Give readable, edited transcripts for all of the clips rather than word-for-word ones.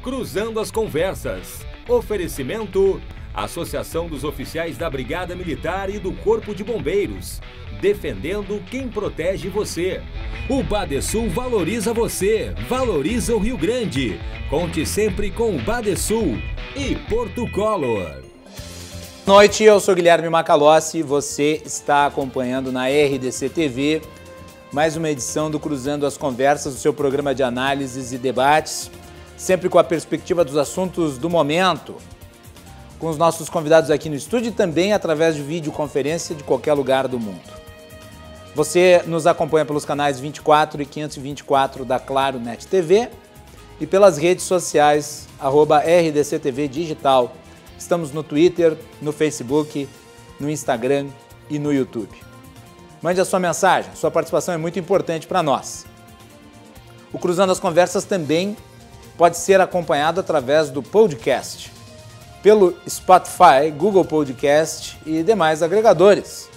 Cruzando as Conversas. Oferecimento: Associação dos Oficiais da Brigada Militar e do Corpo de Bombeiros. Defendendo quem protege você. O Badesul valoriza você, valoriza o Rio Grande. Conte sempre com o Badesul e Porto Color. Boa noite, eu sou Guilherme Macalossi, você está acompanhando na RDC TV mais uma edição do Cruzando as Conversas, o seu programa de análises e debates, sempre com a perspectiva dos assuntos do momento, com os nossos convidados aqui no estúdio e também através de videoconferência de qualquer lugar do mundo. Você nos acompanha pelos canais 24 e 524 da Claro Net TV e pelas redes sociais, @RDCTV Digital. Estamos no Twitter, no Facebook, no Instagram e no YouTube. Mande a sua mensagem, sua participação é muito importante para nós. O Cruzando as Conversas também pode ser acompanhado através do podcast, pelo Spotify, Google Podcast e demais agregadores.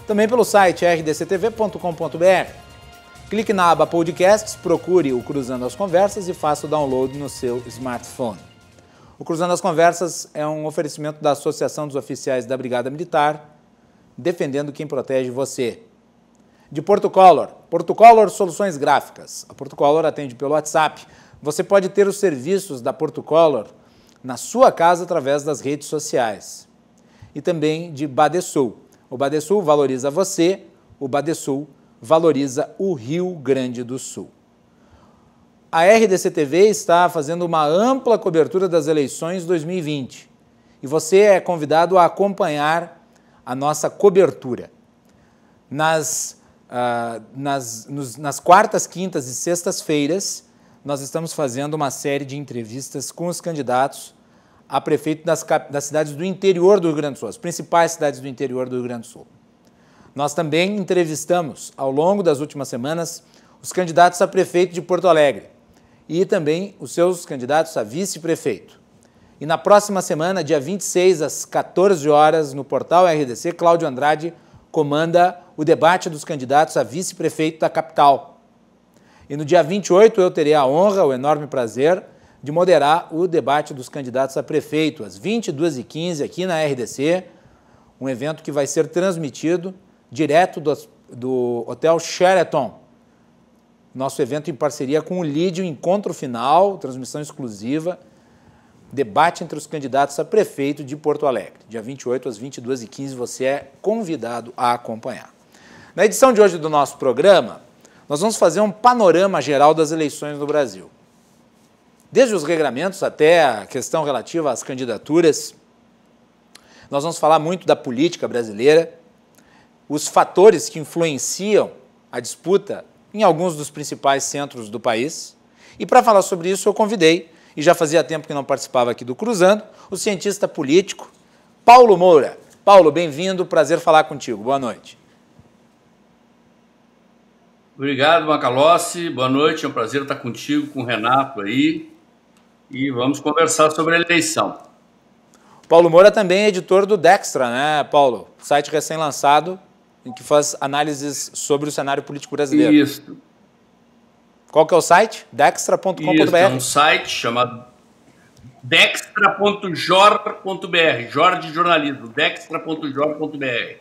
Também pelo site rdctv.com.br. Clique na aba Podcasts, procure o Cruzando as Conversas e faça o download no seu smartphone. O Cruzando as Conversas é um oferecimento da Associação dos Oficiais da Brigada Militar, defendendo quem protege você. De Porto Color, Porto Color Soluções Gráficas. A Porto Color atende pelo WhatsApp. Você pode ter os serviços da Porto Color na sua casa através das redes sociais. E também de Badesul. O Badesul valoriza você, o Badesul valoriza o Rio Grande do Sul. A RDC TV está fazendo uma ampla cobertura das eleições 2020 e você é convidado a acompanhar a nossa cobertura. Nas quartas, quintas e sextas-feiras, nós estamos fazendo uma série de entrevistas com os candidatos a prefeito das cidades do interior do Rio Grande do Sul, as principais cidades do interior do Rio Grande do Sul. Nós também entrevistamos, ao longo das últimas semanas, os candidatos a prefeito de Porto Alegre e também os seus candidatos a vice-prefeito. E na próxima semana, dia 26, às 14 horas, no portal RDC, Cláudio Andrade comanda o debate dos candidatos a vice-prefeito da capital. E no dia 28 eu terei a honra, o enorme prazer, de moderar o debate dos candidatos a prefeito, às 22h15, aqui na RDC, um evento que vai ser transmitido direto do Hotel Sheraton. Nosso evento em parceria com o Lídio, encontro final, transmissão exclusiva, debate entre os candidatos a prefeito de Porto Alegre. Dia 28 às 22h15 você é convidado a acompanhar. Na edição de hoje do nosso programa, nós vamos fazer um panorama geral das eleições no Brasil. Desde os regramentos até a questão relativa às candidaturas, nós vamos falar muito da política brasileira, os fatores que influenciam a disputa em alguns dos principais centros do país. E para falar sobre isso eu convidei, e já fazia tempo que não participava aqui do Cruzando, o cientista político Paulo Moura. Paulo, bem-vindo, prazer falar contigo. Boa noite. Obrigado, Macalossi. Boa noite, é um prazer estar contigo, com o Renato aí. E vamos conversar sobre a eleição. Paulo Moura também é editor do Dextra, né, Paulo? Site recém-lançado, em que faz análises sobre o cenário político brasileiro. Isso. Qual que é o site? Dextra.com.br. Isso, é um site chamado dextra.jor.br, Jor de jornalismo, dextra.jor.br.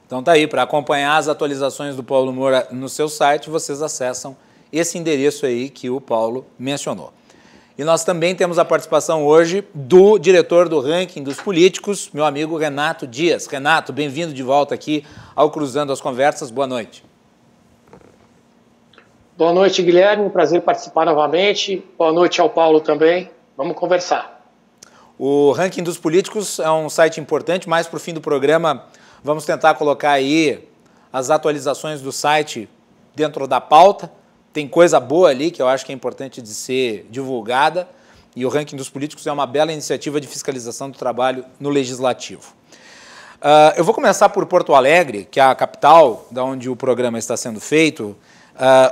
Então tá aí, para acompanhar as atualizações do Paulo Moura no seu site, vocês acessam esse endereço aí que o Paulo mencionou. E nós também temos a participação hoje do diretor do ranking dos políticos, meu amigo Renato Dias. Renato, bem-vindo de volta aqui ao Cruzando as Conversas. Boa noite. Boa noite, Guilherme. Prazer participar novamente. Boa noite ao Paulo também. Vamos conversar. O ranking dos políticos é um site importante, mas para o fim do programa vamos tentar colocar aí as atualizações do site dentro da pauta. Tem coisa boa ali que eu acho que é importante de ser divulgada e o ranking dos políticos é uma bela iniciativa de fiscalização do trabalho no Legislativo. Eu vou começar por Porto Alegre, que é a capital da onde o programa está sendo feito.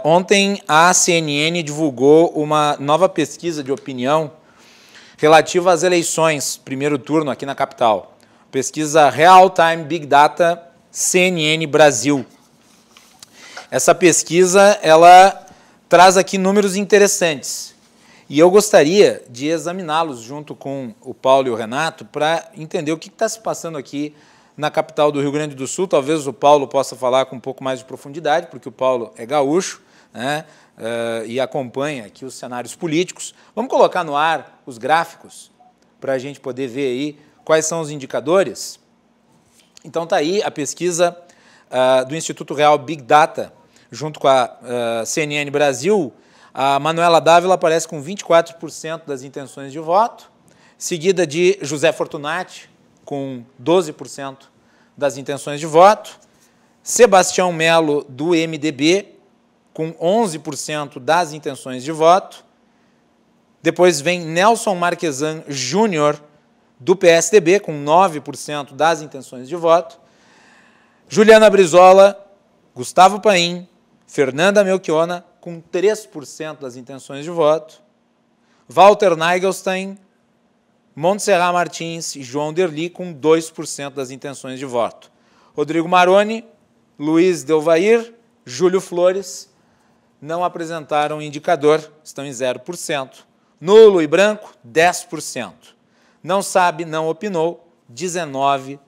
Ontem a CNN divulgou uma nova pesquisa de opinião relativa às eleições, primeiro turno aqui na capital. Pesquisa Real Time Big Data CNN Brasil. Essa pesquisa, ela traz aqui números interessantes. E eu gostaria de examiná-los junto com o Paulo e o Renato para entender o que está se passando aqui na capital do Rio Grande do Sul. Talvez o Paulo possa falar com um pouco mais de profundidade, porque o Paulo é gaúcho, né, e acompanha aqui os cenários políticos. Vamos colocar no ar os gráficos para a gente poder ver aí quais são os indicadores. Então está aí a pesquisa do Instituto Real Big Data, junto com a CNN Brasil. A Manuela Dávila aparece com 24% das intenções de voto, seguida de José Fortunati, com 12% das intenções de voto, Sebastião Melo, do MDB, com 11% das intenções de voto, depois vem Nelson Marquesan Júnior, do PSDB, com 9% das intenções de voto, Juliana Brizola, Gustavo Paim, Fernanda Melchiona, com 3% das intenções de voto, Walter Nagelstein, Montserrat Martins e João Derli, com 2% das intenções de voto. Rodrigo Maroni, Luiz Delvair, Júlio Flores não apresentaram indicador, estão em 0%. Nulo e branco, 10%. Não sabe, não opinou, 19%.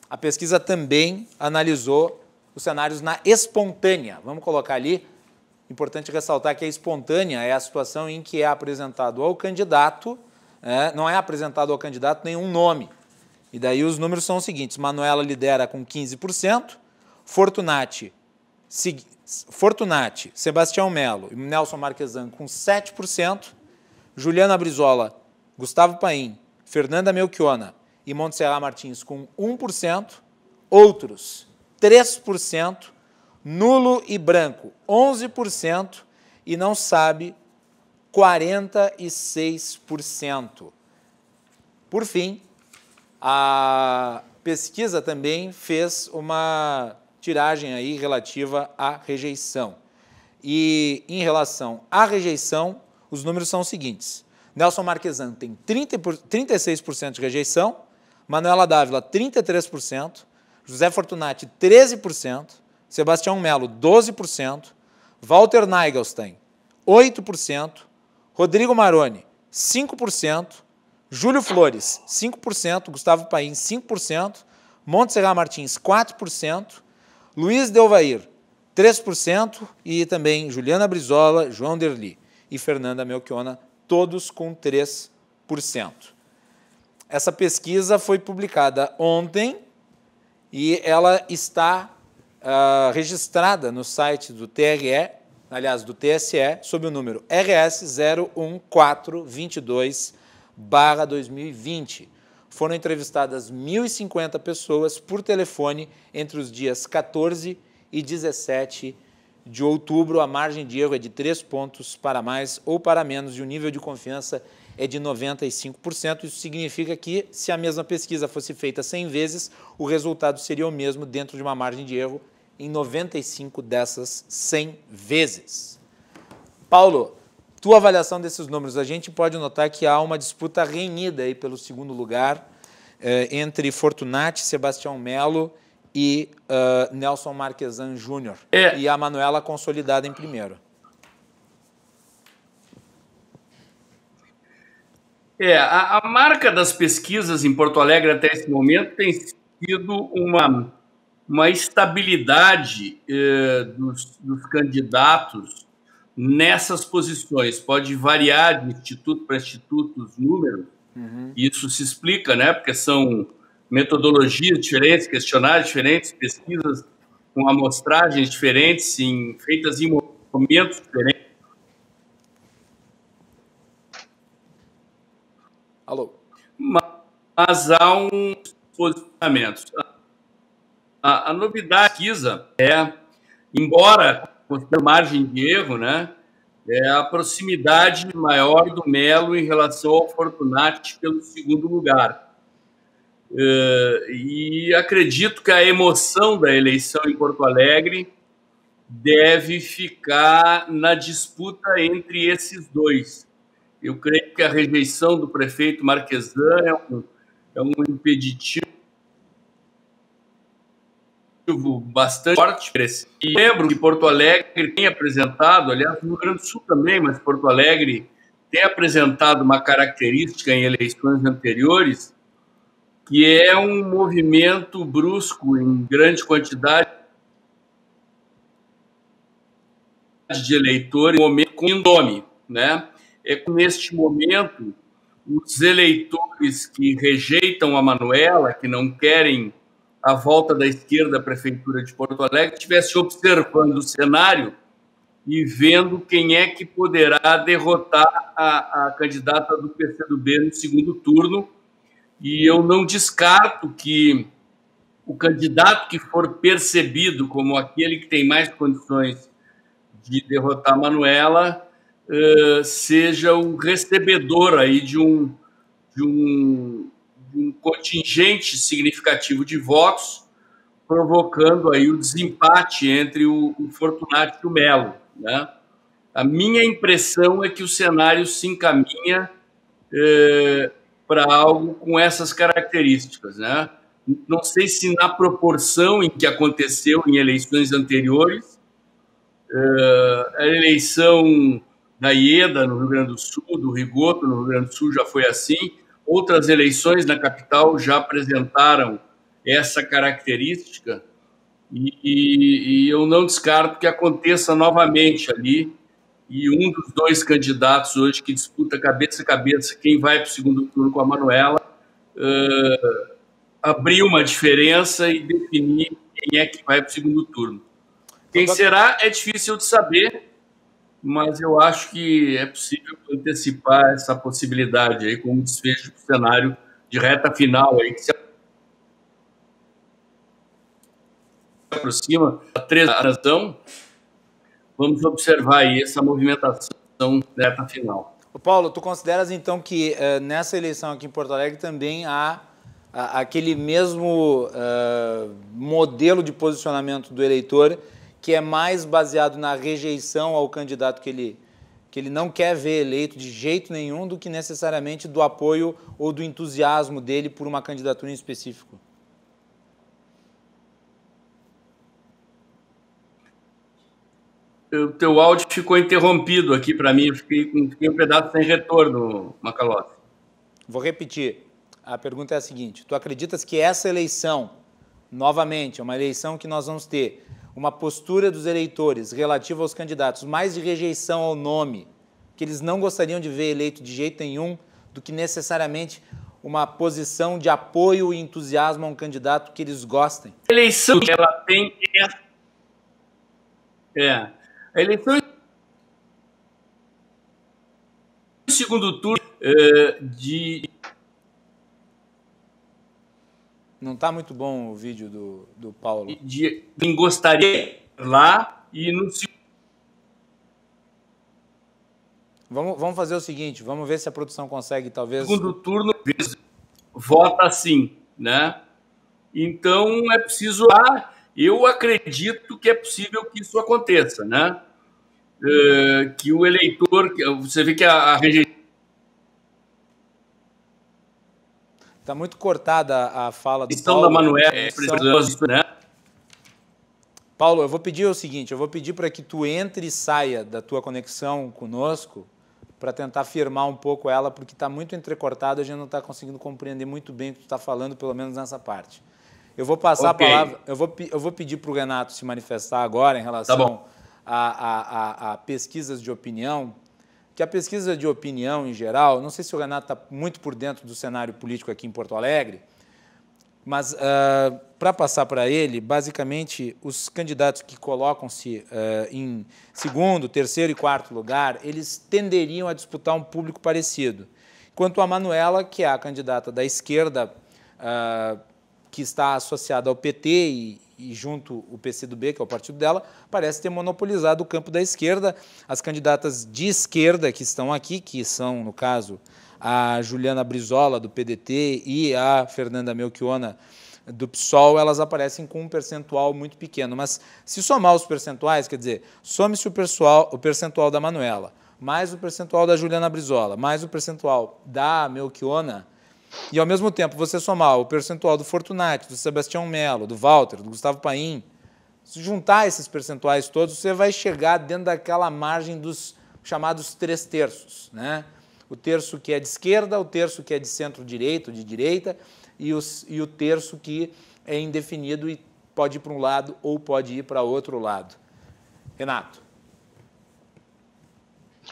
A pesquisa também analisou os cenários na espontânea. Vamos colocar ali. Importante ressaltar que a espontânea é a situação em que é apresentado ao candidato, não é apresentado ao candidato nenhum nome. E daí os números são os seguintes: Manuela lidera com 15%, Fortunati, Sebastião Melo e Nelson Marquesan com 7%, Juliana Brizola, Gustavo Paim, Fernanda Melchiona e Montserrat Martins com 1%, outros 3%, nulo e branco 11% e não sabe 46%. Por fim, a pesquisa também fez uma tiragem aí relativa à rejeição. E em relação à rejeição, os números são os seguintes: Nelson Marquesan tem 36% de rejeição, Manuela Dávila 33%, José Fortunati 13%, Sebastião Melo 12%, Walter Nagelstein 8%, Rodrigo Maroni 5%, Júlio Flores 5%, Gustavo Paim 5%, Montserrat Martins 4%, Luiz Delvair 3% e também Juliana Brizola, João Derli e Fernanda Melchiona, todos com 3%. Essa pesquisa foi publicada ontem e ela está registrada no site do TRE, aliás, do TSE, sob o número RS 01422/2020. Foram entrevistadas 1.050 pessoas por telefone entre os dias 14 e 17 de outubro. A margem de erro é de 3 pontos para mais ou para menos e o nível de confiança é de 95%. Isso significa que, se a mesma pesquisa fosse feita 100 vezes, o resultado seria o mesmo dentro de uma margem de erro em 95 dessas 100 vezes. Paulo, tua avaliação desses números. A gente pode notar que há uma disputa renhida aí pelo segundo lugar entre Fortunati, Sebastião Melo e Nelson Marquesan Júnior. E a Manuela consolidada em primeiro. A marca das pesquisas em Porto Alegre até esse momento tem sido uma estabilidade dos candidatos nessas posições. Pode variar de instituto para instituto os números. Isso se explica, né? Porque são metodologias diferentes, questionários diferentes, pesquisas com amostragens diferentes, feitas em momentos diferentes. Alô? Mas há uns posicionamentos. A novidade da pesquisa embora com margem de erro, né, é a proximidade maior do Melo em relação ao Fortunati pelo segundo lugar. E acredito que a emoção da eleição em Porto Alegre deve ficar na disputa entre esses dois. Eu creio que a rejeição do prefeito Marquesan é um impeditivo bastante forte. E lembro que Porto Alegre tem apresentado, aliás, no Rio Grande do Sul também, mas Porto Alegre tem apresentado uma característica em eleições anteriores, que é um movimento brusco em grande quantidade de eleitores, um momento com nome, né? É que neste momento os eleitores que rejeitam a Manoela, que não querem a volta da esquerda à Prefeitura de Porto Alegre, estivesse observando o cenário e vendo quem é que poderá derrotar a candidata do PCdoB no segundo turno. E eu não descarto que o candidato que for percebido como aquele que tem mais condições de derrotar a Manoela seja o recebedor aí de um contingente significativo de votos, provocando aí o desempate entre o Fortunato e o Melo, né? A minha impressão é que o cenário se encaminha para algo com essas características, né? Não sei se na proporção em que aconteceu em eleições anteriores, a eleição da Ieda, no Rio Grande do Sul, do Rigoto, no Rio Grande do Sul, já foi assim. Outras eleições na capital já apresentaram essa característica e eu não descarto que aconteça novamente ali. E um dos dois candidatos hoje que disputa cabeça a cabeça quem vai para o segundo turno com a Manoela abrir uma diferença e definir quem é que vai para o segundo turno. Quem será é difícil de saber, mas eu acho que é possível antecipar essa possibilidade aí como desfecho do cenário de reta final aí que se aproxima da 3ª. Vamos observar aí essa movimentação da reta final. Paulo, tu consideras então que nessa eleição aqui em Porto Alegre também há aquele mesmo modelo de posicionamento do eleitor que é mais baseado na rejeição ao candidato que ele não quer ver eleito de jeito nenhum do que necessariamente do apoio ou do entusiasmo dele por uma candidatura em específico? O teu áudio ficou interrompido aqui para mim, eu fiquei um pedaço sem retorno, Macalossi. Vou repetir. A pergunta é a seguinte: tu acreditas que essa eleição, novamente, é uma eleição que nós vamos ter uma postura dos eleitores relativa aos candidatos mais de rejeição ao nome, que eles não gostariam de ver eleito de jeito nenhum, do que necessariamente uma posição de apoio e entusiasmo a um candidato que eles gostem? A eleição ela tem a eleição no segundo turno Não está muito bom o vídeo do Paulo. De quem gostaria lá e no Vamos fazer o seguinte, vamos ver se a produção consegue, talvez... segundo turno, vota sim, né? Então, é preciso... Eu acredito que é possível que isso aconteça, né? Que o eleitor... Você vê que a rejeição... Está muito cortada a fala do Paulo. da Manoela, né? Paulo, eu vou pedir o seguinte, eu vou pedir para que tu entre e saia da tua conexão conosco para tentar firmar um pouco ela, porque está muito entrecortado, a gente não está conseguindo compreender muito bem o que tu está falando, pelo menos nessa parte. Eu vou passar a palavra, eu vou pedir para o Renato se manifestar agora em relação a pesquisas de opinião, que a pesquisa de opinião, em geral, não sei se o Renato está muito por dentro do cenário político aqui em Porto Alegre, mas para passar para ele, basicamente, os candidatos que colocam-se em segundo, terceiro e quarto lugar, eles tenderiam a disputar um público parecido. Enquanto a Manoela, que é a candidata da esquerda, que está associada ao PT e junto o PCdoB, que é o partido dela, parece ter monopolizado o campo da esquerda. As candidatas de esquerda que estão aqui, que são, no caso, a Juliana Brizola, do PDT, e a Fernanda Melchiona, do PSOL, elas aparecem com um percentual muito pequeno. Mas, se somar os percentuais, quer dizer, some-se o percentual da Manoela, mais o percentual da Juliana Brizola, mais o percentual da Melchiona, e ao mesmo tempo você somar o percentual do Fortunati, do Sebastião Melo, do Walter, do Gustavo Paim, se juntar esses percentuais todos, você vai chegar dentro daquela margem dos chamados 3/3, né? O terço que é de esquerda, o terço que é de centro-direita, de direita, e o terço que é indefinido e pode ir para um lado ou pode ir para outro lado. Renato.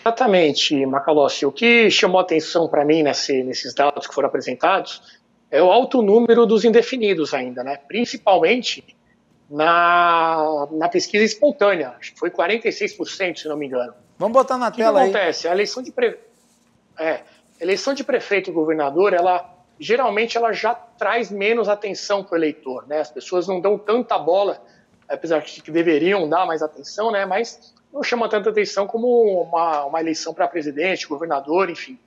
Exatamente, Macalossi. O que chamou atenção para mim nesses dados que foram apresentados é o alto número dos indefinidos ainda, né? Principalmente na pesquisa espontânea. Acho que foi 46%, se não me engano. Vamos botar na tela aí. O que acontece? A eleição de prefeito e governador, geralmente ela já traz menos atenção para o eleitor, né? As pessoas não dão tanta bola, apesar de que deveriam dar mais atenção, né? Mas não chama tanta atenção como uma eleição para presidente, governador, enfim.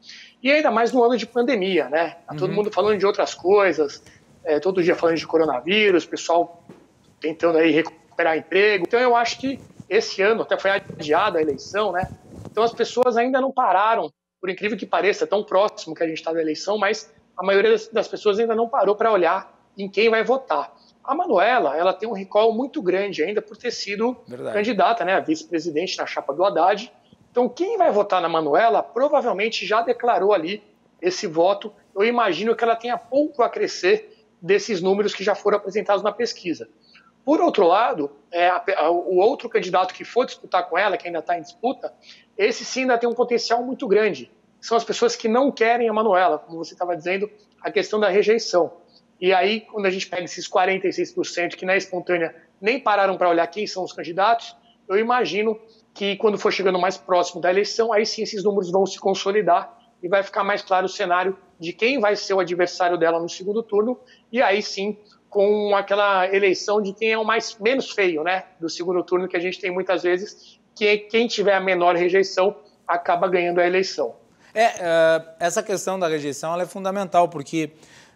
E ainda mais no ano de pandemia, né? Tá todo mundo falando de outras coisas, todo dia falando de coronavírus, pessoal tentando aí recuperar emprego. Então eu acho que esse ano até foi adiada a eleição, né? Então as pessoas ainda não pararam, por incrível que pareça, tão próximo que a gente está da eleição, mas a maioria das pessoas ainda não parou para olhar em quem vai votar. A Manuela, ela tem um recall muito grande ainda por ter sido candidata, né, a vice-presidente na chapa do Haddad. Então, quem vai votar na Manuela provavelmente já declarou ali esse voto. Eu imagino que ela tenha pouco a crescer desses números que já foram apresentados na pesquisa. Por outro lado, o outro candidato que for disputar com ela, que ainda está em disputa, esse sim ainda tem um potencial muito grande. São as pessoas que não querem a Manuela, como você estava dizendo, a questão da rejeição. E aí, quando a gente pega esses 46% que na espontânea nem pararam para olhar quem são os candidatos, eu imagino que quando for chegando mais próximo da eleição, aí sim esses números vão se consolidar e vai ficar mais claro o cenário de quem vai ser o adversário dela no segundo turno, e aí sim com aquela eleição de quem é o menos feio, né, do segundo turno, que a gente tem muitas vezes, que quem tiver a menor rejeição acaba ganhando a eleição. Essa questão da rejeição ela é fundamental, porque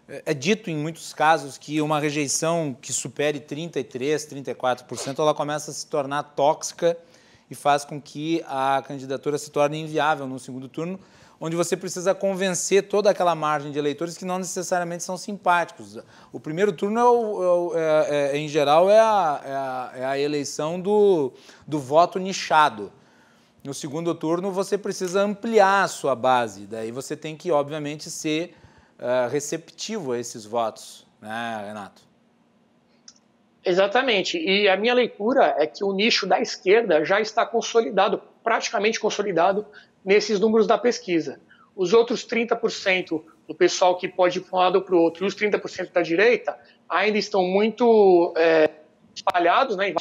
é dito em muitos casos que uma rejeição que supere 33%, 34%, ela começa a se tornar tóxica e faz com que a candidatura se torne inviável no segundo turno, onde você precisa convencer toda aquela margem de eleitores que não necessariamente são simpáticos. O primeiro turno, em geral, é a eleição do voto nichado. No segundo turno, você precisa ampliar a sua base. Daí você tem que, obviamente, ser receptivo a esses votos, né, Renato? Exatamente. E a minha leitura é que o nicho da esquerda já está consolidado, praticamente consolidado, nesses números da pesquisa. Os outros 30% do pessoal que pode ir para um lado ou para o outro, e os 30% da direita, ainda estão muito espalhados, né?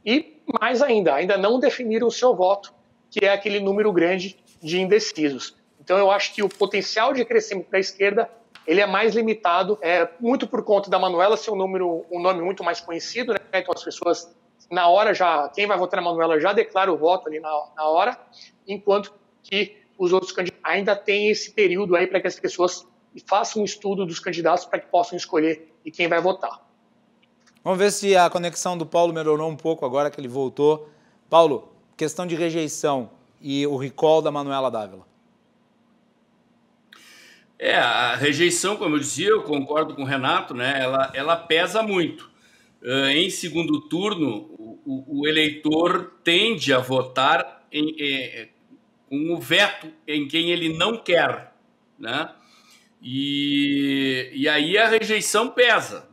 E mais ainda não definiram o seu voto, que é aquele número grande de indecisos. Então eu acho que o potencial de crescimento da esquerda ele é mais limitado, muito por conta da Manuela ser um nome muito mais conhecido, né? Então as pessoas, na hora, quem vai votar na Manuela já declara o voto ali na hora, enquanto que os outros candidatos ainda têm esse período aí para que as pessoas façam um estudo dos candidatos para que possam escolher e quem vai votar. Vamos ver se a conexão do Paulo melhorou um pouco agora que ele voltou. Paulo, questão de rejeição e o recall da Manuela Dávila. A rejeição, como eu dizia, eu concordo com o Renato, né? Ela pesa muito. Em segundo turno, o eleitor tende a votar com o veto em quem ele não quer, né? E aí a rejeição pesa.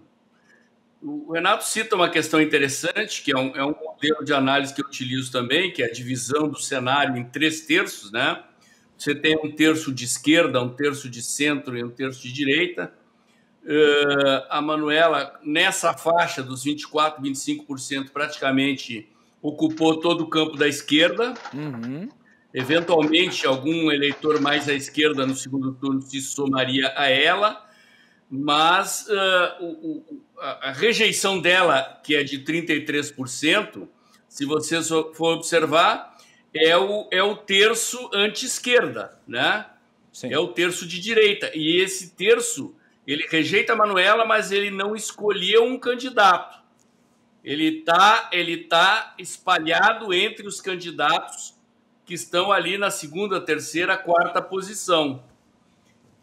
O Renato cita uma questão interessante, que é um modelo de análise que eu utilizo também, que é a divisão do cenário em 3/3, né? Você tem um terço de esquerda, um terço de centro e um terço de direita. A Manuela, nessa faixa dos 24%, 25%, praticamente ocupou todo o campo da esquerda. Uhum. Eventualmente, algum eleitor mais à esquerda no segundo turno se somaria a ela, mas a rejeição dela, que é de 33%, se você for observar, é o terço anti-esquerda, né? Sim. É o terço de direita. E esse terço, ele rejeita a Manuela, mas ele não escolheu um candidato. Ele tá espalhado entre os candidatos que estão ali na segunda, terceira, quarta posição.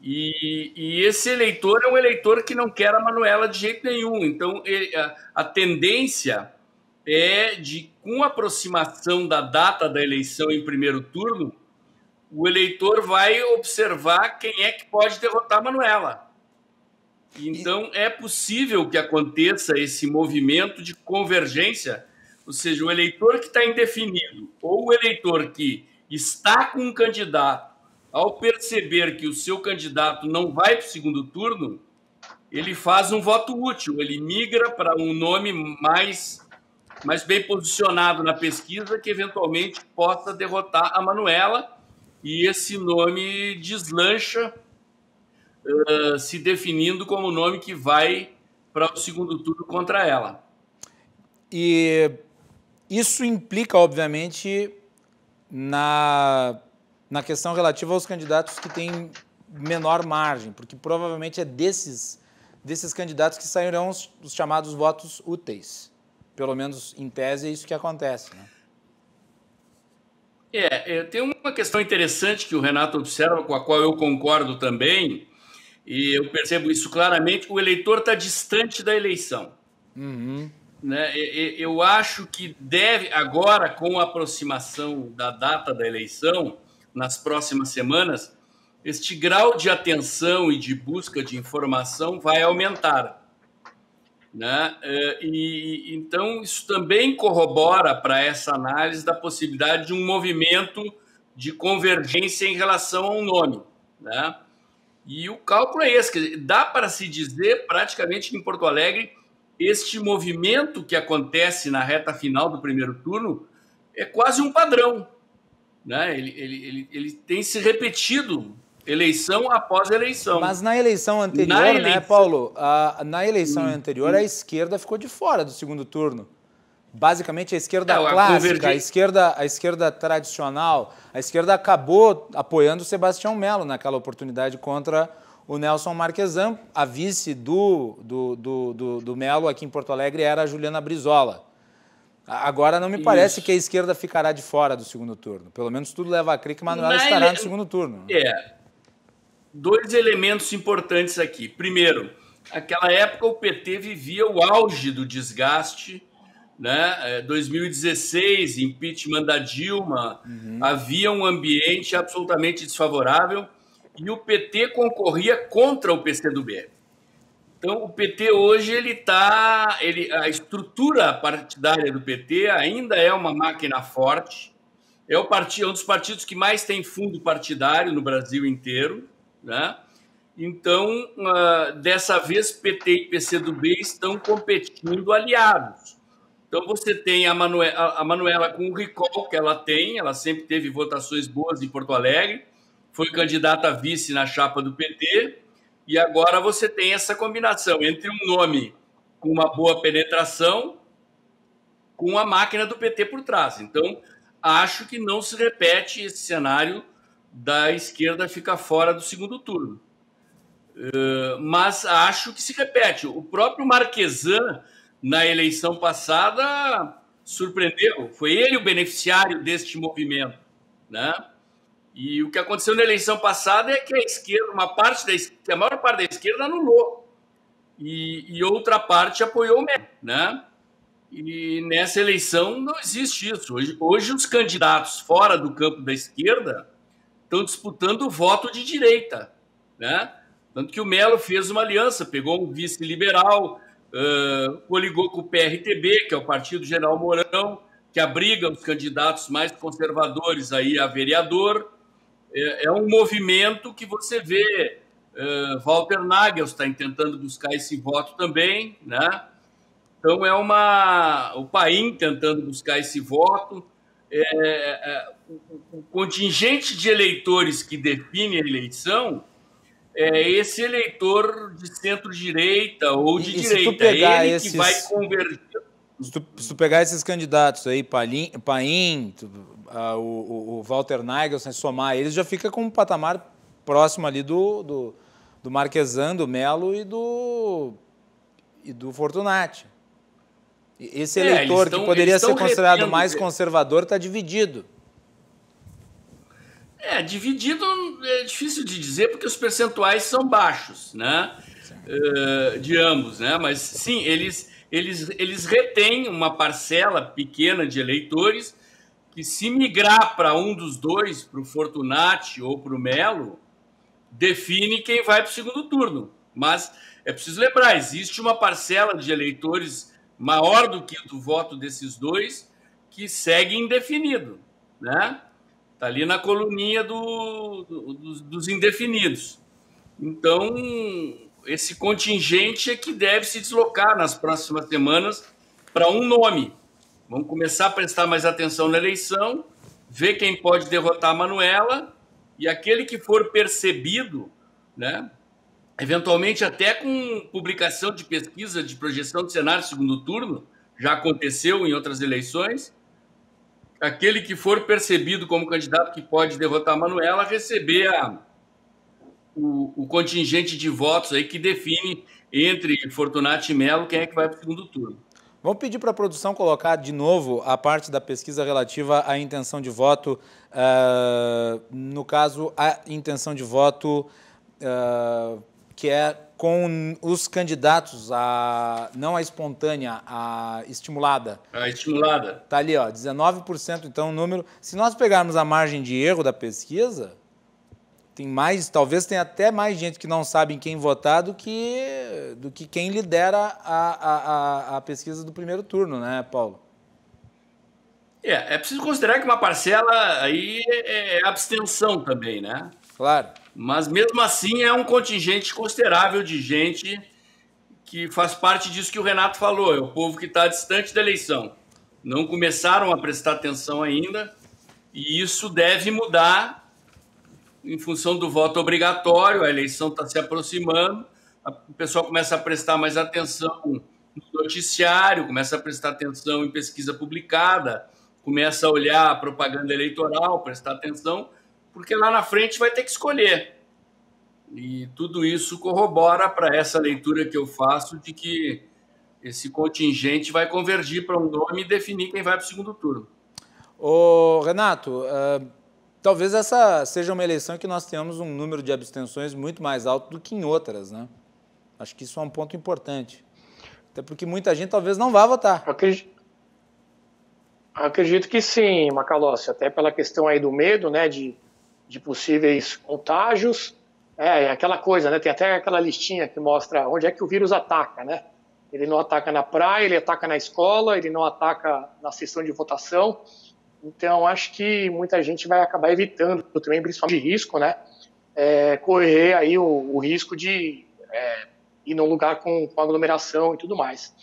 E esse eleitor é um eleitor que não quer a Manoela de jeito nenhum. Então, a tendência é de, com a aproximação da data da eleição em primeiro turno, o eleitor vai observar quem é que pode derrotar a Manoela. Então, é possível que aconteça esse movimento de convergência, ou seja, o eleitor que está indefinido ou o eleitor que está com um candidato, ao perceber que o seu candidato não vai para o segundo turno, ele faz um voto útil, ele migra para um nome mais bem posicionado na pesquisa que eventualmente possa derrotar a Manoela, e esse nome deslancha, se definindo como o nome que vai para o segundo turno contra ela. E isso implica, obviamente, na questão relativa aos candidatos que têm menor margem, porque provavelmente é desses candidatos que sairão os chamados votos úteis. Pelo menos, em tese, é isso que acontece, né? Tem uma questão interessante que o Renato observa, com a qual eu concordo também, e eu percebo isso claramente: o eleitor está distante da eleição. Uhum. Né? Eu acho que deve, agora, com a aproximação da data da eleição, nas próximas semanas, este grau de atenção e de busca de informação vai aumentar. Né? Então, isso também corrobora para essa análise da possibilidade de um movimento de convergência em relação a um nome. Né? E o cálculo é esse, quer dizer, dá para se dizer praticamente que em Porto Alegre este movimento que acontece na reta final do primeiro turno é quase um padrão. Né? Ele tem se repetido eleição após eleição. Mas na eleição anterior, né, Paulo? Na eleição anterior, a esquerda ficou de fora do segundo turno. Basicamente, a esquerda clássica, a esquerda tradicional, a esquerda acabou apoiando o Sebastião Melo naquela oportunidade contra o Nelson Marquesan. A vice do Melo aqui em Porto Alegre era a Juliana Brizola. Agora não me parece que a esquerda ficará de fora do segundo turno. Pelo menos tudo leva a crer que Manoela estará no segundo turno. Dois elementos importantes aqui. Primeiro, naquela época o PT vivia o auge do desgaste, né? 2016, impeachment da Dilma, havia um ambiente absolutamente desfavorável e o PT concorria contra o PCdoB. Então, o PT hoje, a estrutura partidária do PT ainda é uma máquina forte, é um dos partidos que mais tem fundo partidário no Brasil inteiro, né? Então, dessa vez, PT e PCdoB estão competindo aliados. Então, você tem a Manoela com o recall que ela tem, ela sempre teve votações boas em Porto Alegre, foi candidata a vice na chapa do PT, e agora você tem essa combinação entre um nome com uma boa penetração com a máquina do PT por trás. Então, acho que não se repete esse cenário da esquerda ficar fora do segundo turno. Mas acho que se repete. O próprio Marquesan, na eleição passada, surpreendeu. Foi ele o beneficiário deste movimento, né? E o que aconteceu na eleição passada é que a esquerda, a maior parte da esquerda anulou. E outra parte apoiou o Melo, né? E nessa eleição não existe isso. Hoje os candidatos fora do campo da esquerda estão disputando o voto de direita, né? Tanto que o Melo fez uma aliança, pegou um vice liberal, coligou com o PRTB, que é o Partido General Mourão, que abriga os candidatos mais conservadores aí a vereador. É um movimento que você vê, Walter Nagel está tentando buscar esse voto também, né? Então o Paim tentando buscar esse voto. O contingente de eleitores que define a eleição é esse eleitor de centro-direita ou de direita. É ele que vai convergir. Se tu pegar esses candidatos aí, Paim, o Walter Nagel, sem somar eles, já fica com um patamar próximo ali do Marquesan, do Melo e do Fortunati. Esse eleitor que poderia ser considerado mais conservador está dividido. Dividido é difícil de dizer porque os percentuais são baixos, né? De ambos, né? Mas sim, eles retêm uma parcela pequena de eleitores que, se migrar para um dos dois, para o Fortunati ou para o Melo, define quem vai para o segundo turno. Mas é preciso lembrar, existe uma parcela de eleitores maior do que o voto desses dois que segue indefinido, né? Está ali na coluninha dos indefinidos. Então, esse contingente é que deve se deslocar nas próximas semanas para um nome. Vamos começar a prestar mais atenção na eleição, ver quem pode derrotar a Manuela, e aquele que for percebido, né, eventualmente até com publicação de pesquisa de projeção de cenário segundo turno, já aconteceu em outras eleições, aquele que for percebido como candidato que pode derrotar a Manuela receber o contingente de votos aí que define entre Fortunati e Melo quem é que vai para o segundo turno. Vamos pedir para a produção colocar de novo a parte da pesquisa relativa à intenção de voto, no caso, a intenção de voto que é com os candidatos, não a espontânea, a estimulada. A estimulada. Está ali, ó, 19%, então, o número. Se nós pegarmos a margem de erro da pesquisa, tem mais, talvez tenha até mais gente que não sabe em quem votar do que quem lidera a pesquisa do primeiro turno, né, Paulo? É preciso considerar que uma parcela aí é abstenção também, né? Claro. Mas, mesmo assim, é um contingente considerável de gente que faz parte disso que o Renato falou, é o povo que está distante da eleição. Não começaram a prestar atenção ainda, e isso deve mudar em função do voto obrigatório. A eleição está se aproximando, o pessoal começa a prestar mais atenção no noticiário, começa a prestar atenção em pesquisa publicada, começa a olhar a propaganda eleitoral, prestar atenção, porque lá na frente vai ter que escolher. E tudo isso corrobora para essa leitura que eu faço de que esse contingente vai convergir para um nome e definir quem vai para o segundo turno. Ô, Renato, talvez essa seja uma eleição que nós tenhamos um número de abstenções muito mais alto do que em outras, né? Acho que isso é um ponto importante. Até porque muita gente talvez não vá votar. Acredito que sim, Macalossi, até pela questão aí do medo, né, de possíveis contágios. Aquela coisa, né, tem até aquela listinha que mostra onde é que o vírus ataca, né? Ele não ataca na praia, ele ataca na escola, ele não ataca na sessão de votação. Então, acho que muita gente vai acabar evitando, também principalmente de risco, né, correr aí o risco de ir num lugar com aglomeração e tudo mais.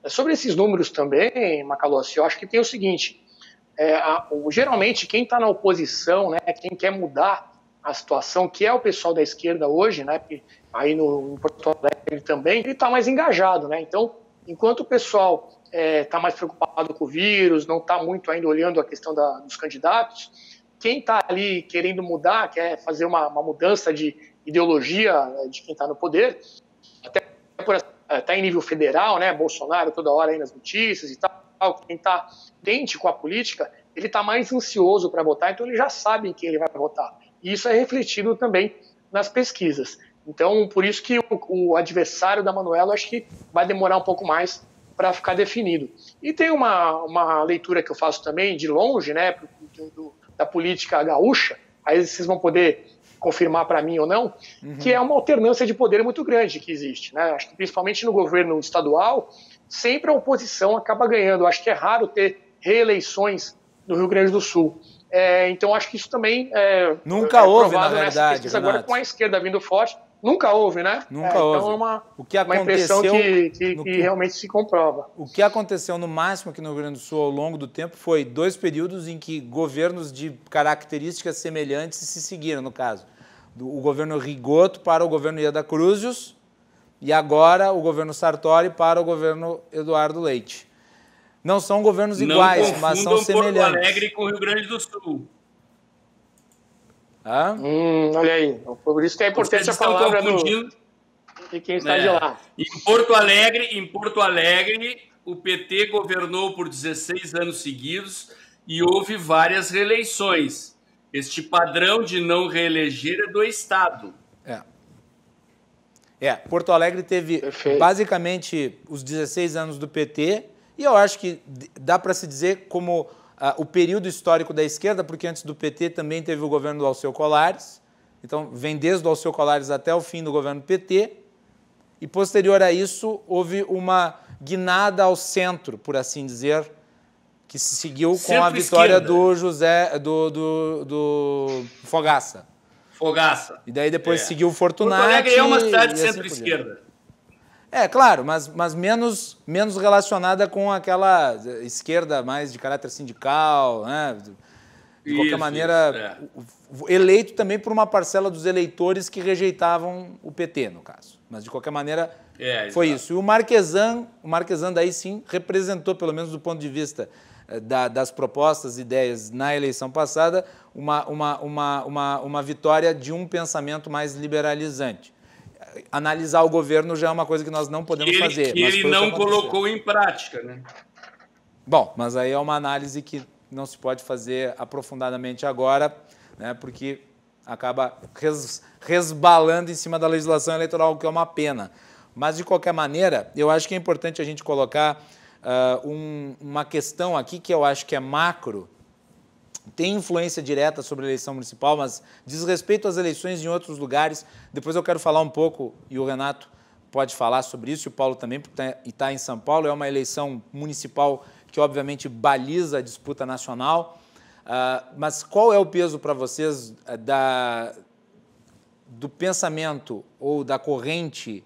Sobre esses números também, Macalossi, eu acho que tem o seguinte, geralmente quem está na oposição, né, quem quer mudar a situação, que é o pessoal da esquerda hoje, né, aí no Porto Alegre também, ele está mais engajado, né? Então, enquanto o pessoal está mais preocupado com o vírus, não está muito ainda olhando a questão dos candidatos, quem está ali querendo mudar, quer fazer uma mudança de ideologia de quem está no poder, até em nível federal, né, Bolsonaro toda hora aí nas notícias e tal, quem está dente com a política, ele está mais ansioso para votar, então ele já sabe em quem ele vai votar. E isso é refletido também nas pesquisas. Então, por isso que o adversário da Manuela, acho que vai demorar um pouco mais para ficar definido. E tem uma leitura que eu faço também, de longe, né, da política gaúcha, aí vocês vão poder confirmar para mim ou não, que é uma alternância de poder muito grande que existe, né? Acho que principalmente no governo estadual, sempre a oposição acaba ganhando. Acho que é raro ter reeleições no Rio Grande do Sul. Então, acho que isso também nunca houve, na verdade, agora com a esquerda vindo forte. Nunca houve, né? Nunca houve. Então é uma impressão que realmente se comprova. O que aconteceu no máximo aqui no Rio Grande do Sul ao longo do tempo foi 2 períodos em que governos de características semelhantes se seguiram, no caso. O governo Rigoto para o governo Ieda Cruzius e agora o governo Sartori para o governo Eduardo Leite. Não são governos iguais, mas são semelhantes. Porto Alegre com o Rio Grande do Sul. Olha aí, por isso que é importante a palavra de quem está de lá. Em Porto Alegre, o PT governou por 16 anos seguidos e houve várias reeleições. este padrão de não reeleger é do Estado. Porto Alegre teve basicamente os 16 anos do PT, e eu acho que dá para se dizer como o período histórico da esquerda, porque antes do PT também teve o governo do Alceu Colares, então vem desde o Alceu Colares até o fim do governo PT, e posterior a isso houve uma guinada ao centro, por assim dizer, que se seguiu com a vitória do José, do Fogaça. E daí depois seguiu o Fortunati. Porto Alegre é uma cidade de centro-esquerda. Claro, mas menos relacionada com aquela esquerda mais de caráter sindical, né? De qualquer maneira, eleito também por uma parcela dos eleitores que rejeitavam o PT, no caso. Mas, de qualquer maneira, foi isso. E o Marquesan daí sim representou, pelo menos do ponto de vista das propostas, ideias na eleição passada, uma vitória de um pensamento mais liberalizante. Analisar o governo já é uma coisa que nós não podemos fazer. Que ele não colocou em prática, né? Bom, mas aí é uma análise que não se pode fazer aprofundadamente agora, né, porque acaba resbalando em cima da legislação eleitoral, o que é uma pena. Mas, de qualquer maneira, eu acho que é importante a gente colocar uma questão aqui que eu acho que é macro, tem influência direta sobre a eleição municipal, mas diz respeito às eleições em outros lugares. Depois eu quero falar um pouco, e o Renato pode falar sobre isso, e o Paulo também, porque está em São Paulo. É uma eleição municipal que, obviamente, baliza a disputa nacional. Mas qual é o peso para vocês do pensamento ou da corrente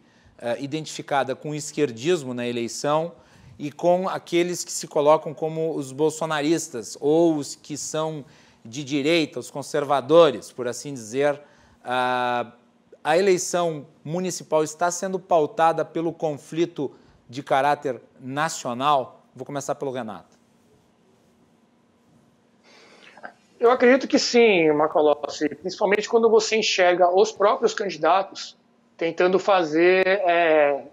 identificada com o esquerdismo na eleição e com aqueles que se colocam como os bolsonaristas ou os que são de direita, os conservadores, por assim dizer? A eleição municipal está sendo pautada pelo conflito de caráter nacional? Vou começar pelo Renato. Eu acredito que sim, Macalossi, principalmente quando você enxerga os próprios candidatos tentando fazer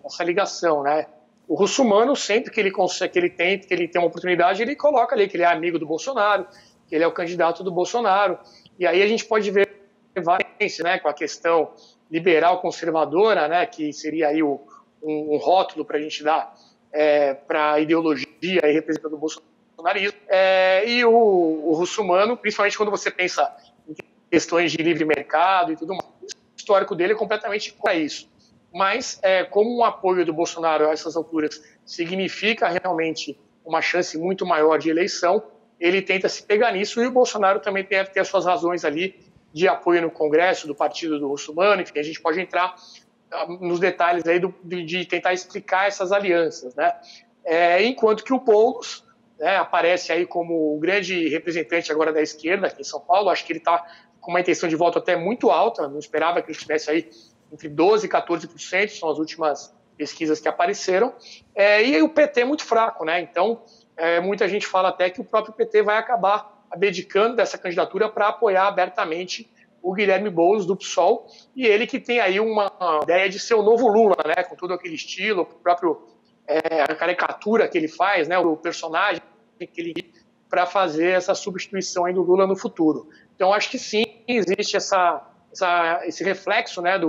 essa ligação, né? O Russumano, sempre que ele consegue, que ele tem uma oportunidade, ele coloca ali que ele é amigo do Bolsonaro, que ele é o candidato do Bolsonaro. E aí a gente pode ver variância, né, com a questão liberal conservadora, né, que seria aí um rótulo para a gente dar para a ideologia e representando o bolsonarismo. E o Russumano, principalmente quando você pensa em questões de livre mercado e tudo mais, o histórico dele é completamente contra isso. Mas, como um apoio do Bolsonaro a essas alturas significa realmente uma chance muito maior de eleição, ele tenta se pegar nisso, e o Bolsonaro também deve ter as suas razões ali de apoio no Congresso do partido do Russumano. Enfim, a gente pode entrar nos detalhes aí de tentar explicar essas alianças, né? Enquanto que o Boulos, né, aparece aí como o grande representante agora da esquerda aqui em São Paulo. Acho que ele está com uma intenção de voto até muito alta, não esperava que ele estivesse aí entre 12% e 14%, são as últimas pesquisas que apareceram, e o PT é muito fraco, né? Então, muita gente fala até que o próprio PT vai acabar abdicando dessa candidatura para apoiar abertamente o Guilherme Boulos, do PSOL, e ele que tem aí uma ideia de ser o novo Lula, né? Com todo aquele estilo, o próprio a caricatura que ele faz, né? O personagem que ele para fazer essa substituição aí do Lula no futuro. Então, acho que sim, existe esse reflexo, né,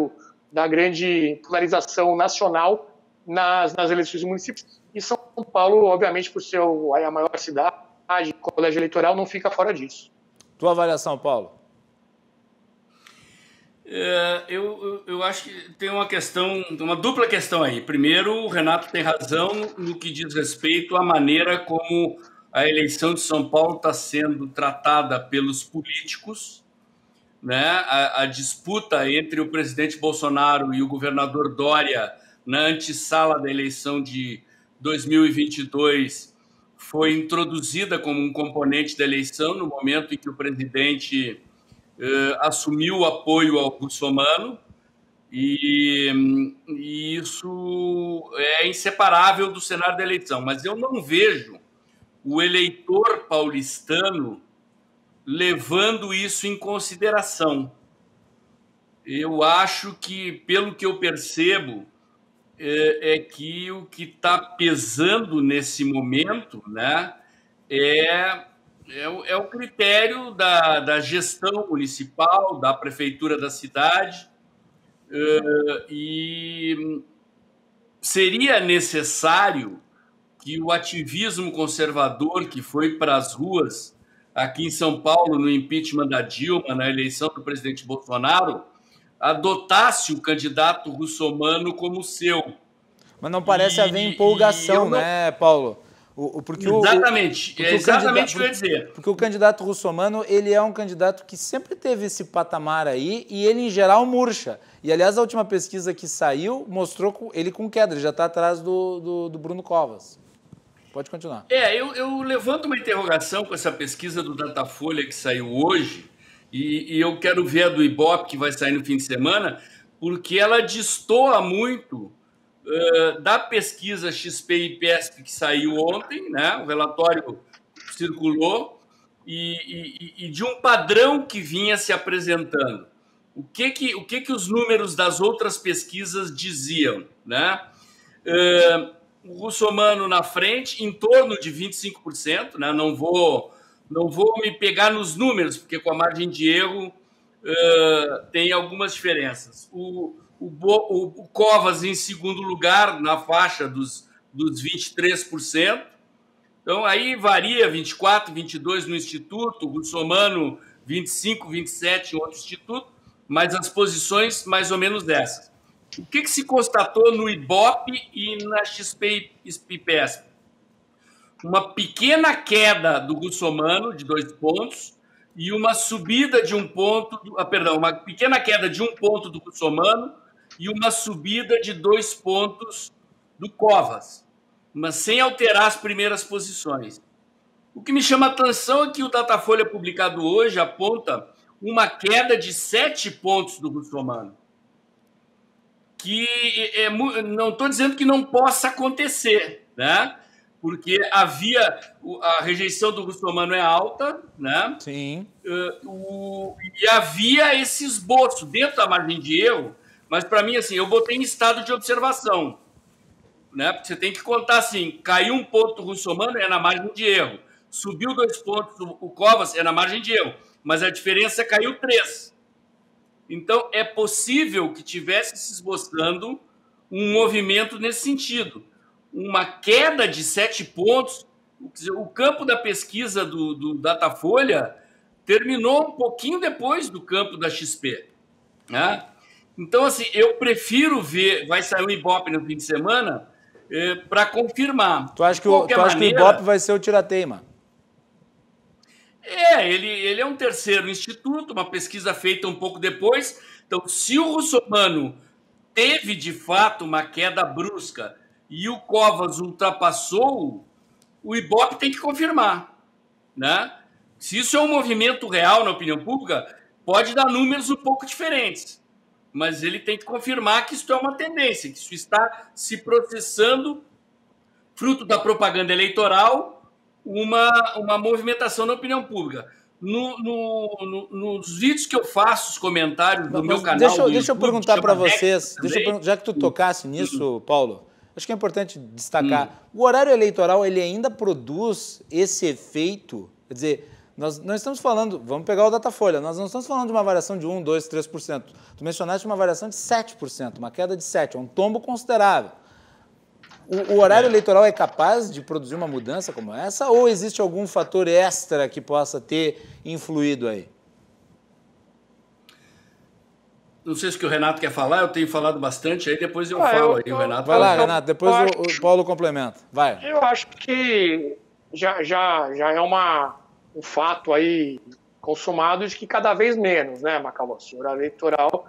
da grande polarização nacional nas eleições municipais. E São Paulo, obviamente, por ser a maior cidade, o colégio eleitoral não fica fora disso. Tua avaliação, Paulo? Eu acho que tem uma dupla questão aí. Primeiro, o Renato tem razão no que diz respeito à maneira como a eleição de São Paulo está sendo tratada pelos políticos, né? A disputa entre o presidente Bolsonaro e o governador Dória na antessala da eleição de 2022 foi introduzida como um componente da eleição no momento em que o presidente assumiu o apoio ao Russomano, e isso é inseparável do cenário da eleição. Mas eu não vejo o eleitor paulistano levando isso em consideração. Eu acho que, pelo que eu percebo, que o que está pesando nesse momento, né, é É o critério da gestão municipal, da prefeitura da cidade, e seria necessário que o ativismo conservador que foi para as ruas aqui em São Paulo no impeachment da Dilma, na eleição do presidente Bolsonaro, adotasse o candidato russomano como seu. Mas não parece haver empolgação, né, Paulo? Exatamente, é exatamente o que eu ia dizer. Porque o candidato russomano, ele é um candidato que sempre teve esse patamar aí e ele, em geral, murcha. E, aliás, a última pesquisa que saiu mostrou ele com queda, ele já está atrás do Bruno Covas. Pode continuar. Eu levanto uma interrogação com essa pesquisa do Datafolha que saiu hoje, e eu quero ver a do Ibope, que vai sair no fim de semana, porque ela destoa muito da pesquisa XP e PESP que saiu ontem, né? O relatório circulou, e de um padrão que vinha se apresentando. O que os números das outras pesquisas diziam, né? O russomano na frente, em torno de 25%, né? Não vou me pegar nos números, porque com a margem de erro tem algumas diferenças. O Covas em segundo lugar, na faixa dos 23%. Então, aí varia 24%, 22% no Instituto, o russomano 25%, 27% em outro instituto, mas as posições mais ou menos dessas. O que se constatou no Ibope e na XP e PESP? Uma pequena queda do russomano, de 2 pontos, e uma subida de 1 ponto, uma pequena queda de 1 ponto do russomano e uma subida de 2 pontos do Covas, mas sem alterar as primeiras posições. O que me chama a atenção é que o Datafolha publicado hoje aponta uma queda de 7 pontos do russomano. Que não estou dizendo que não possa acontecer, né? Porque a rejeição do russomano é alta, né? Sim. E havia esse esboço dentro da margem de erro, mas para mim, assim, eu botei em estado de observação, né? Porque você tem que contar assim, caiu 1 ponto o russomano, é na margem de erro. Subiu 2 pontos o Covas, é na margem de erro. Mas a diferença caiu 3. Então, é possível que tivesse se esboçando um movimento nesse sentido. Uma queda de 7 pontos, o campo da pesquisa do Datafolha terminou um pouquinho depois do campo da XP, né? Então, assim, eu prefiro ver, vai sair o Ibope no fim de semana, para confirmar. Tu acha que o Ibope vai ser o tirateima? Ele é um terceiro instituto, uma pesquisa feita um pouco depois. Então, se o russomano teve, de fato, uma queda brusca e o Covas ultrapassou, o Ibope tem que confirmar, né? Se isso é um movimento real na opinião pública, pode dar números um pouco diferentes, mas ele tem que confirmar que isso é uma tendência, que isso está se processando, fruto da propaganda eleitoral, uma movimentação na opinião pública. Nos vídeos que eu faço, os comentários do meu canal... Deixa eu perguntar para vocês, já que tu tocasse nisso, Paulo, acho que é importante destacar, o horário eleitoral ele ainda produz esse efeito, quer dizer, nós não estamos falando, vamos pegar o Datafolha, nós não estamos falando de uma variação de 1, 2, 3%. Tu mencionaste uma variação de 7%, uma queda de 7%, é um tombo considerável. O horário eleitoral é capaz de produzir uma mudança como essa ou existe algum fator extra que possa ter influído aí? Não sei se o Renato quer falar, eu tenho falado bastante, aí depois eu falo aí, o Renato. Vai lá, Renato, depois o Paulo complementa. Vai. Eu acho que já é um fato aí consumado de que cada vez menos, né, Macalossi? O horário eleitoral,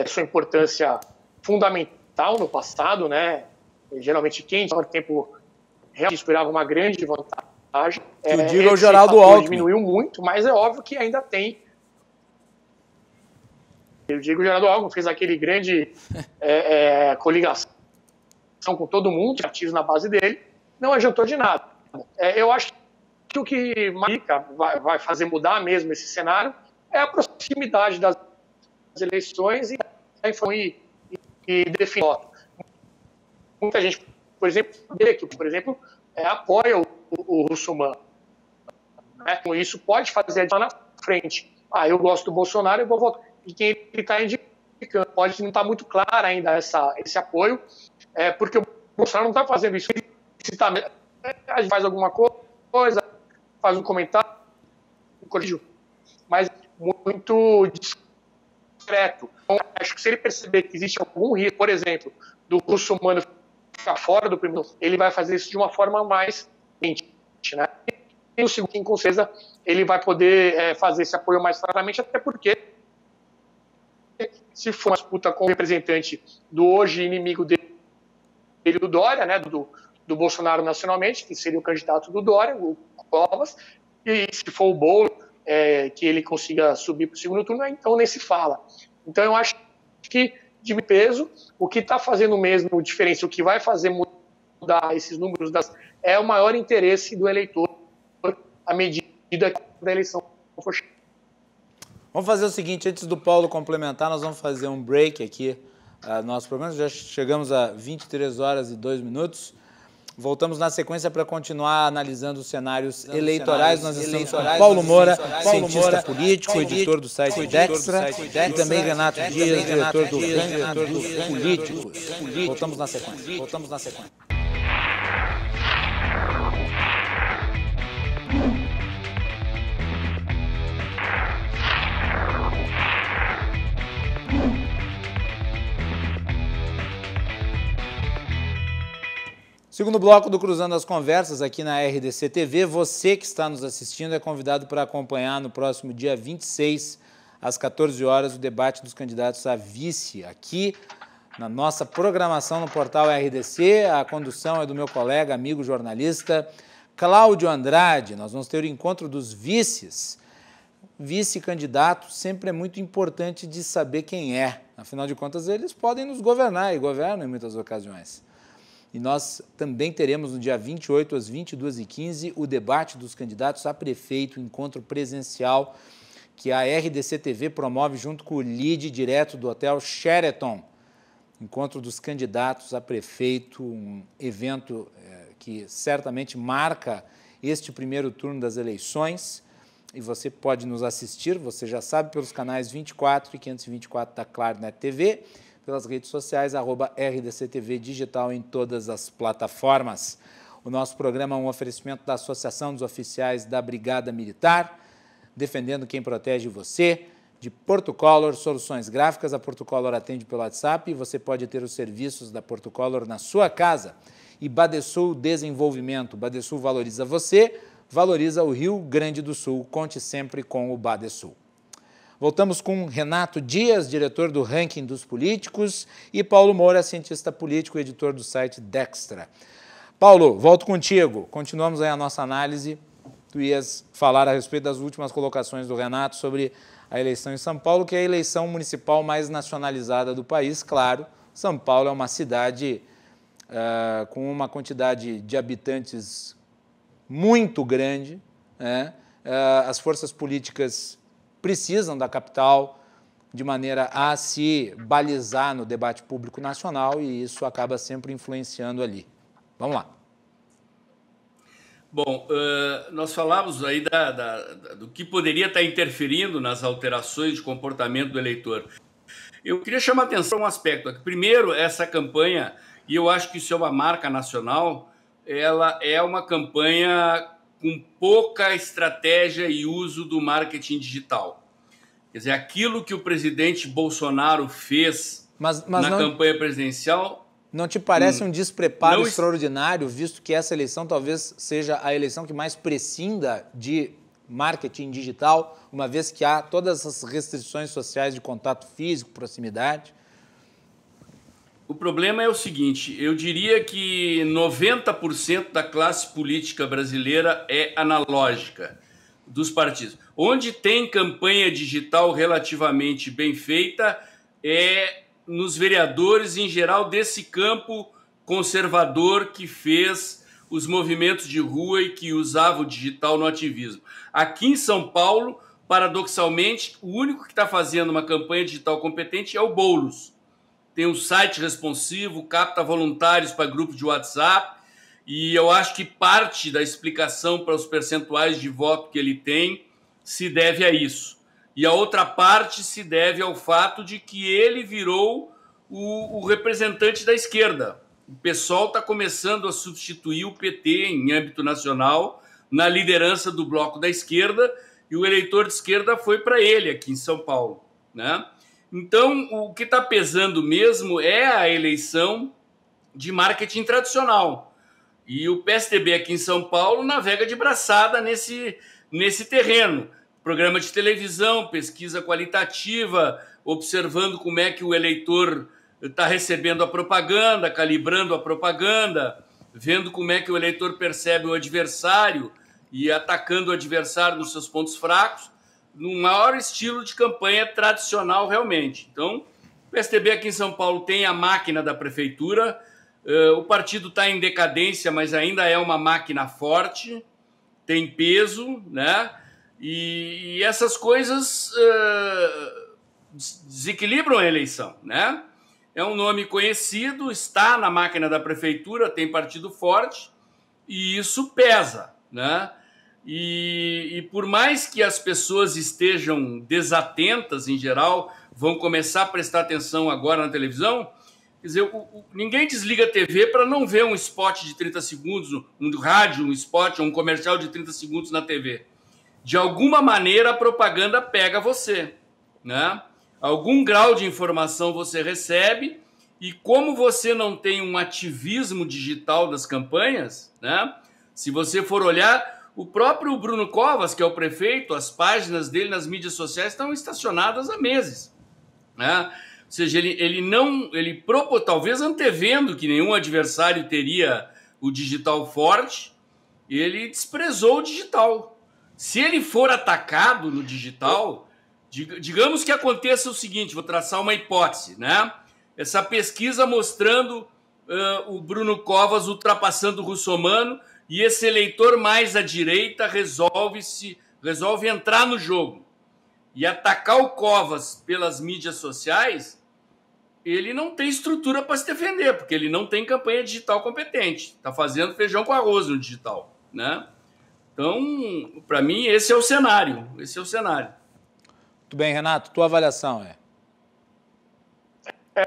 sua importância fundamental no passado, né? Geralmente quem no tempo realmente esperava uma grande vantagem. Eu digo o Geraldo Alckmin. Diminuiu muito, mas é óbvio que ainda tem. Eu digo o Geraldo Alckmin fez aquele grande coligação com todo mundo, ativos na base dele, não adiantou de nada. Eu acho que o que vai fazer mudar mesmo esse cenário é a proximidade das eleições e definir voto. Muita gente, por exemplo, apoia o russomano. né? Isso pode fazer a na frente. Eu gosto do Bolsonaro, eu vou votar. E quem ele está indicando, pode não estar muito claro ainda esse apoio, porque o Bolsonaro não está fazendo isso. Ele faz alguma coisa, faz um comentário, um corrijo, mas muito discreto. Então, acho que se ele perceber que existe algum risco, por exemplo, do russomano ficar fora do primeiro, ele vai fazer isso de uma forma mais quente, né? E no segundo, com certeza, ele vai poder fazer esse apoio mais claramente, até porque se for uma disputa com o representante do hoje inimigo dele, do Dória, né, do Bolsonaro nacionalmente, que seria o candidato do Dória, o Covas, e se for o Bolo, que ele consiga subir para o segundo turno, então nem se fala. Então eu acho que, de peso, o que está fazendo mesmo diferença, o que vai fazer mudar esses números é o maior interesse do eleitor à medida da eleição for. Vamos fazer o seguinte, antes do Paulo complementar, nós vamos fazer um break aqui no nosso programa. Já chegamos a 23 horas e 2 minutos. Voltamos na sequência para continuar analisando os cenários eleitorais. Nós estamos com Paulo Moura, cientista político, editor do site Dextra, e também Renato Dias, diretor do Ranking dos Políticos. Voltamos na sequência. Segundo bloco do Cruzando as Conversas aqui na RDC TV, você que está nos assistindo é convidado para acompanhar no próximo dia 26, às 14 horas, o debate dos candidatos a vice aqui na nossa programação no portal RDC. A condução é do meu colega, amigo jornalista Cláudio Andrade. Nós vamos ter o encontro dos vices. Vice-candidato sempre é muito importante de saber quem é. Afinal de contas, eles podem nos governar e governam em muitas ocasiões. E nós também teremos no dia 28, às 22h15, o debate dos candidatos a prefeito, encontro presencial que a RDC TV promove junto com o lead direto do Hotel Sheraton. Encontro dos candidatos a prefeito, um evento que certamente marca este primeiro turno das eleições. E você pode nos assistir, você já sabe, pelos canais 24 e 524 da Claro.net TV, pelas redes sociais, @RDCTV Digital em todas as plataformas. O nosso programa é um oferecimento da Associação dos Oficiais da Brigada Militar, defendendo quem protege você, de Portocolor, soluções gráficas. A Portocolor atende pelo WhatsApp e você pode ter os serviços da Portocolor na sua casa. E Badesul Desenvolvimento. Badesul valoriza você, valoriza o Rio Grande do Sul. Conte sempre com o Badesul. Voltamos com Renato Dias, diretor do Ranking dos Políticos, e Paulo Moura, cientista político e editor do site Dextra. Paulo, volto contigo. Continuamos aí a nossa análise. Tu ias falar a respeito das últimas colocações do Renato sobre a eleição em São Paulo, que é a eleição municipal mais nacionalizada do país. Claro, São Paulo é uma cidade com uma quantidade de habitantes muito grande, né? As forças políticas precisam da capital de maneira a se balizar no debate público nacional e isso acaba sempre influenciando ali. Vamos lá. Bom, nós falamos aí do que poderia estar interferindo nas alterações de comportamento do eleitor. Eu queria chamar a atenção para um aspecto. Primeiro, essa campanha, e eu acho que isso é uma marca nacional, ela é uma campanha com pouca estratégia e uso do marketing digital. Quer dizer, aquilo que o presidente Bolsonaro fez na campanha presidencial... Não te parece um despreparo extraordinário, visto que essa eleição talvez seja a eleição que mais prescinda de marketing digital, uma vez que há todas as restrições sociais de contato físico, proximidade? O problema é o seguinte, eu diria que 90% da classe política brasileira é analógica dos partidos. Onde tem campanha digital relativamente bem feita é nos vereadores, em geral, desse campo conservador que fez os movimentos de rua e que usava o digital no ativismo. Aqui em São Paulo, paradoxalmente, o único que está fazendo uma campanha digital competente é o Boulos. Tem um site responsivo, capta voluntários para grupos de WhatsApp E eu acho que parte da explicação para os percentuais de voto que ele tem se deve a isso. E a outra parte se deve ao fato de que ele virou o representante da esquerda. O PSOL está começando a substituir o PT em âmbito nacional na liderança do bloco da esquerda, e o eleitor de esquerda foi para ele aqui em São Paulo, né? Então, o que está pesando mesmo é a eleição de marketing tradicional. E o PSDB aqui em São Paulo navega de braçada nesse terreno. Programa de televisão, pesquisa qualitativa, observando como é que o eleitor está recebendo a propaganda, calibrando a propaganda, vendo como é que o eleitor percebe o adversário e atacando o adversário nos seus pontos fracos, no maior estilo de campanha tradicional realmente. Então, o PSDB aqui em São Paulo tem a máquina da prefeitura, o partido está em decadência, mas ainda é uma máquina forte, tem peso, né? E essas coisas desequilibram a eleição, né? É um nome conhecido, está na máquina da prefeitura, tem partido forte, e isso pesa, né? E por mais que as pessoas estejam desatentas em geral, vão começar a prestar atenção agora na televisão, quer dizer, ninguém desliga a TV para não ver um spot de 30 segundos, um rádio, um spot, um comercial de 30 segundos na TV. De alguma maneira a propaganda pega você, né? Algum grau de informação você recebe, e como você não tem um ativismo digital das campanhas, né? Se você for olhar, o próprio Bruno Covas, que é o prefeito, as páginas dele nas mídias sociais estão estacionadas há meses, né? Ou seja, ele propôs, talvez antevendo que nenhum adversário teria o digital forte, ele desprezou o digital. Se ele for atacado no digital, digamos que aconteça o seguinte, vou traçar uma hipótese, né? Essa pesquisa mostrando o Bruno Covas ultrapassando o Russomano, e esse eleitor mais à direita resolve entrar no jogo e atacar o Covas pelas mídias sociais. Ele não tem estrutura para se defender, porque ele não tem campanha digital competente. Está fazendo feijão com arroz no digital, né? Então, para mim, esse é o cenário. Esse é o cenário. Muito bem, Renato, tua avaliação é?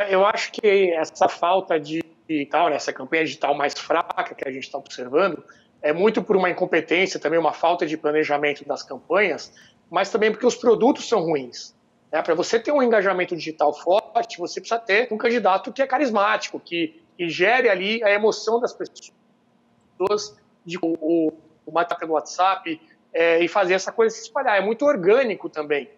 Eu acho que essa falta de digital, né, essa campanha digital mais fraca que a gente está observando, é muito por uma incompetência, também uma falta de planejamento das campanhas, mas também porque os produtos são ruins. Para você ter um engajamento digital forte, você precisa ter um candidato que é carismático, que gere ali a emoção das pessoas, de o WhatsApp do WhatsApp, e fazer essa coisa se espalhar. É muito orgânico também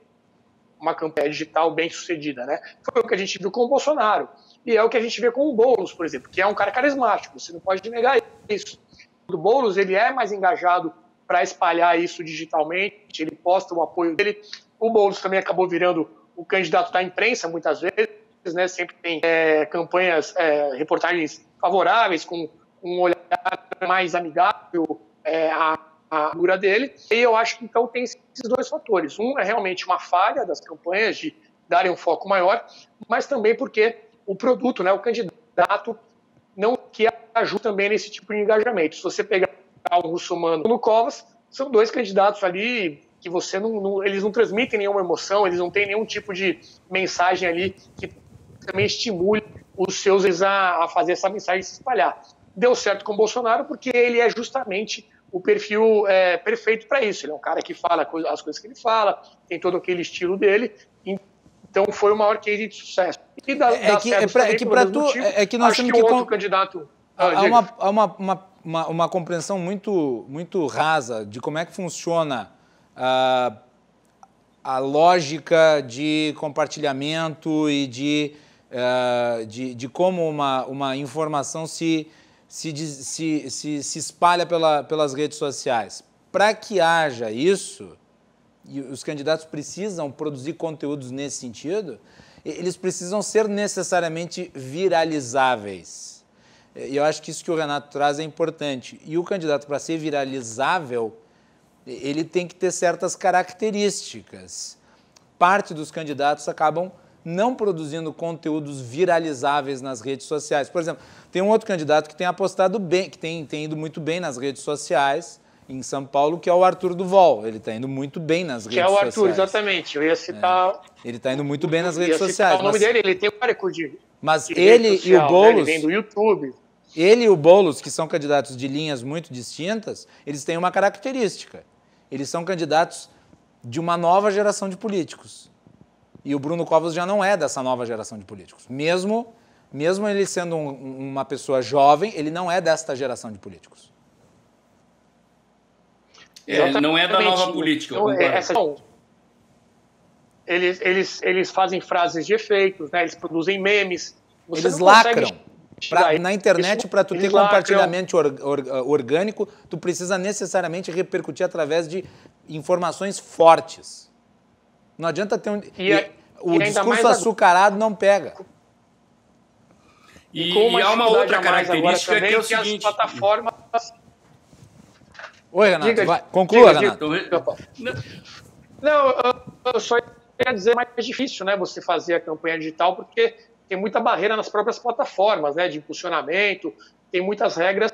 uma campanha digital bem sucedida, né? Foi o que a gente viu com o Bolsonaro. E é o que a gente vê com o Boulos, por exemplo, que é um cara carismático, você não pode negar isso. O Boulos, ele é mais engajado para espalhar isso digitalmente, ele posta o apoio dele. O Boulos também acabou virando o candidato da imprensa, muitas vezes, né? Sempre tem campanhas, reportagens favoráveis, com um olhar mais amigável a figura dele. E eu acho que então tem esses dois fatores. Um é realmente uma falha das campanhas de darem um foco maior, mas também porque o produto, né, o candidato, não que ajuda também nesse tipo de engajamento. Se você pegar o Russomano no Covas, são dois candidatos ali que você eles não transmitem nenhuma emoção, eles não têm nenhum tipo de mensagem ali que também estimule os seus a fazer essa mensagem se espalhar. Deu certo com o Bolsonaro porque ele é justamente o perfil perfeito para isso. Ele é um cara que fala as coisas que ele fala, tem todo aquele estilo dele, então foi o maior case de sucesso. E nós temos que outro candidato... Há uma compreensão muito, muito rasa de como é que funciona a lógica de compartilhamento e de como uma informação se espalha pelas redes sociais. Para que haja isso, e os candidatos precisam produzir conteúdos nesse sentido, eles precisam ser necessariamente viralizáveis. E eu acho que isso que o Renato traz é importante. E o candidato, para ser viralizável, ele tem que ter certas características. Parte dos candidatos acabam não produzindo conteúdos viralizáveis nas redes sociais. Por exemplo, tem um outro candidato que tem apostado bem, que tem ido muito bem nas redes sociais, em São Paulo, que é o Arthur Duval. Ele está indo muito bem nas redes sociais. Que é o Arthur, exatamente. Eu ia citar... Ele está indo muito bem nas redes sociais. O nome dele, ele tem um recorde. Mas ele e o Boulos... Ele vem do YouTube. Ele e o Boulos, que são candidatos de linhas muito distintas, eles têm uma característica. Eles são candidatos de uma nova geração de políticos. E o Bruno Covas já não é dessa nova geração de políticos. Mesmo ele sendo uma pessoa jovem, ele não é desta geração de políticos. Ele não é da nova política. Então, eles fazem frases de efeitos, né? Eles produzem memes. Eles lacram. Na internet, para tu ter compartilhamento orgânico, tu precisa necessariamente repercutir através de informações fortes. Não adianta ter o discurso açucarado não pega. E há uma outra característica que é o seguinte... As plataformas... Oi, Renato, vai. Conclua, Renato. Não, eu só ia dizer mais difícil, né, você fazer a campanha digital, porque tem muita barreira nas próprias plataformas, né, de impulsionamento, tem muitas regras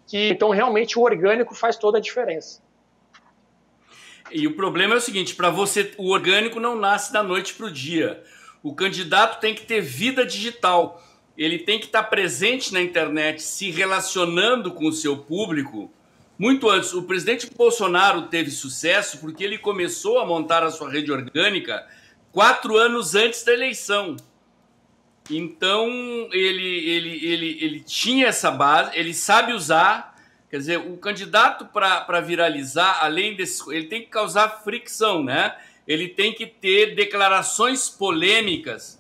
que, então, realmente o orgânico faz toda a diferença. E o problema é o seguinte, para você, o orgânico não nasce da noite para o dia. O candidato tem que ter vida digital. Ele tem que estar presente na internet, se relacionando com o seu público. Muito antes, o presidente Bolsonaro teve sucesso porque ele começou a montar a sua rede orgânica 4 anos antes da eleição. Então, ele tinha essa base, ele sabe usar. Quer dizer, o candidato para viralizar, além desse, ele tem que causar fricção, né? Ele tem que ter declarações polêmicas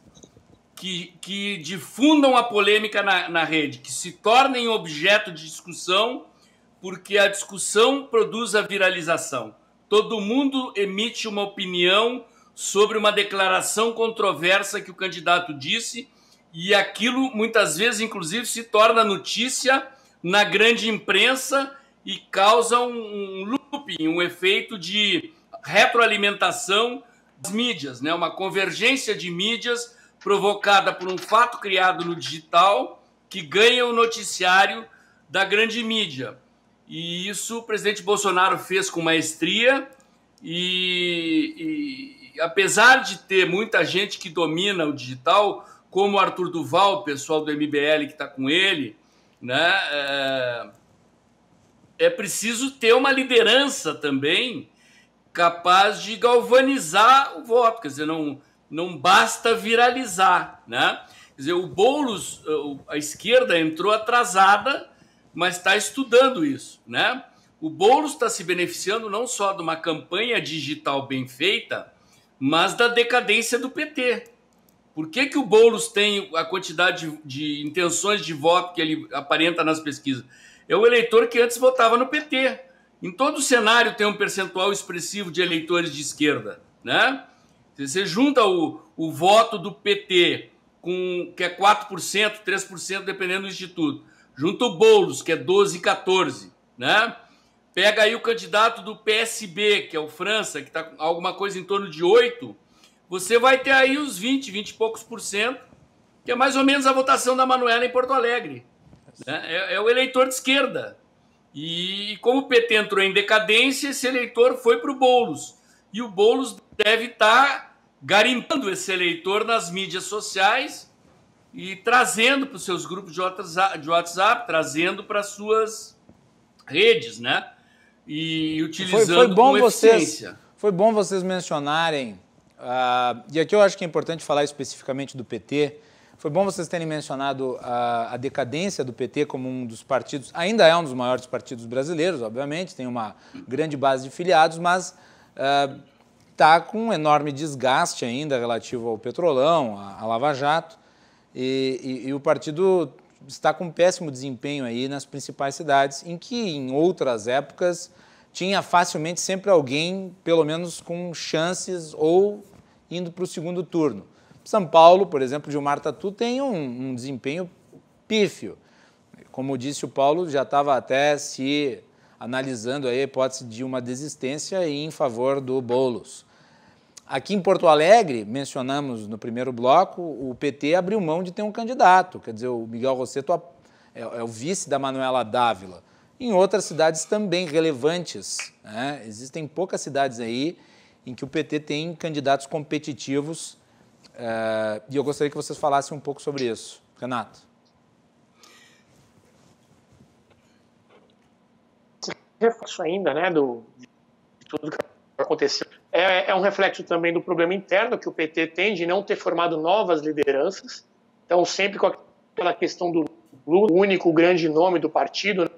que difundam a polêmica na rede, que se tornem objeto de discussão, porque a discussão produz a viralização. Todo mundo emite uma opinião sobre uma declaração controversa que o candidato disse, e aquilo muitas vezes, inclusive, se torna notícia na grande imprensa e causa um looping, um efeito de retroalimentação das mídias, né? Uma convergência de mídias provocada por um fato criado no digital que ganha o noticiário da grande mídia. E isso o presidente Bolsonaro fez com maestria e apesar de ter muita gente que domina o digital, como o Arthur Duval, o pessoal do MBL que está com ele, né, é preciso ter uma liderança também capaz de galvanizar o voto, quer dizer, não basta viralizar, né? Quer dizer, o Boulos, a esquerda entrou atrasada, mas está estudando isso, né? O Boulos está se beneficiando não só de uma campanha digital bem feita, mas da decadência do PT. Por que o Boulos tem a quantidade de intenções de voto que ele aparenta nas pesquisas? É o eleitor que antes votava no PT. Em todo o cenário tem um percentual expressivo de eleitores de esquerda, né? Você junta o voto do PT, que é 4%, 3%, dependendo do instituto. Junta o Boulos, que é 12%, 14%, né? Pega aí o candidato do PSB, que é o França, que está com alguma coisa em torno de 8%. Você vai ter aí os 20 e poucos por cento, que é mais ou menos a votação da Manuela em Porto Alegre. Né? É o eleitor de esquerda. E como o PT entrou em decadência, esse eleitor foi para o Boulos. E o Boulos deve estar garimpando esse eleitor nas mídias sociais e trazendo para os seus grupos de WhatsApp, trazendo para as suas redes, né? E utilizando com eficiência. Foi bom vocês mencionarem, e aqui eu acho que é importante falar especificamente do PT, foi bom vocês terem mencionado a decadência do PT como um dos partidos, ainda é um dos maiores partidos brasileiros, obviamente, tem uma grande base de filiados, mas está com um enorme desgaste ainda relativo ao Petrolão, à Lava Jato, e o partido está com um péssimo desempenho aí nas principais cidades, em que em outras épocas tinha facilmente sempre alguém, pelo menos com chances ou indo para o segundo turno. São Paulo, por exemplo, Gilmar Tatu tem um desempenho pífio. Como disse o Paulo, já estava até se analisando aí a hipótese de uma desistência em favor do Boulos. Aqui em Porto Alegre, mencionamos no primeiro bloco, o PT abriu mão de ter um candidato. Quer dizer, o Miguel Rosseto é o vice da Manuela Dávila. Em outras cidades também relevantes, né? Existem poucas cidades aí em que o PT tem candidatos competitivos. E eu gostaria que vocês falassem um pouco sobre isso. Renato. Reflexo ainda, né, de tudo que aconteceu. É um reflexo também do problema interno que o PT tem de não ter formado novas lideranças. Então, sempre com aquela questão do Lula, o único grande nome do partido,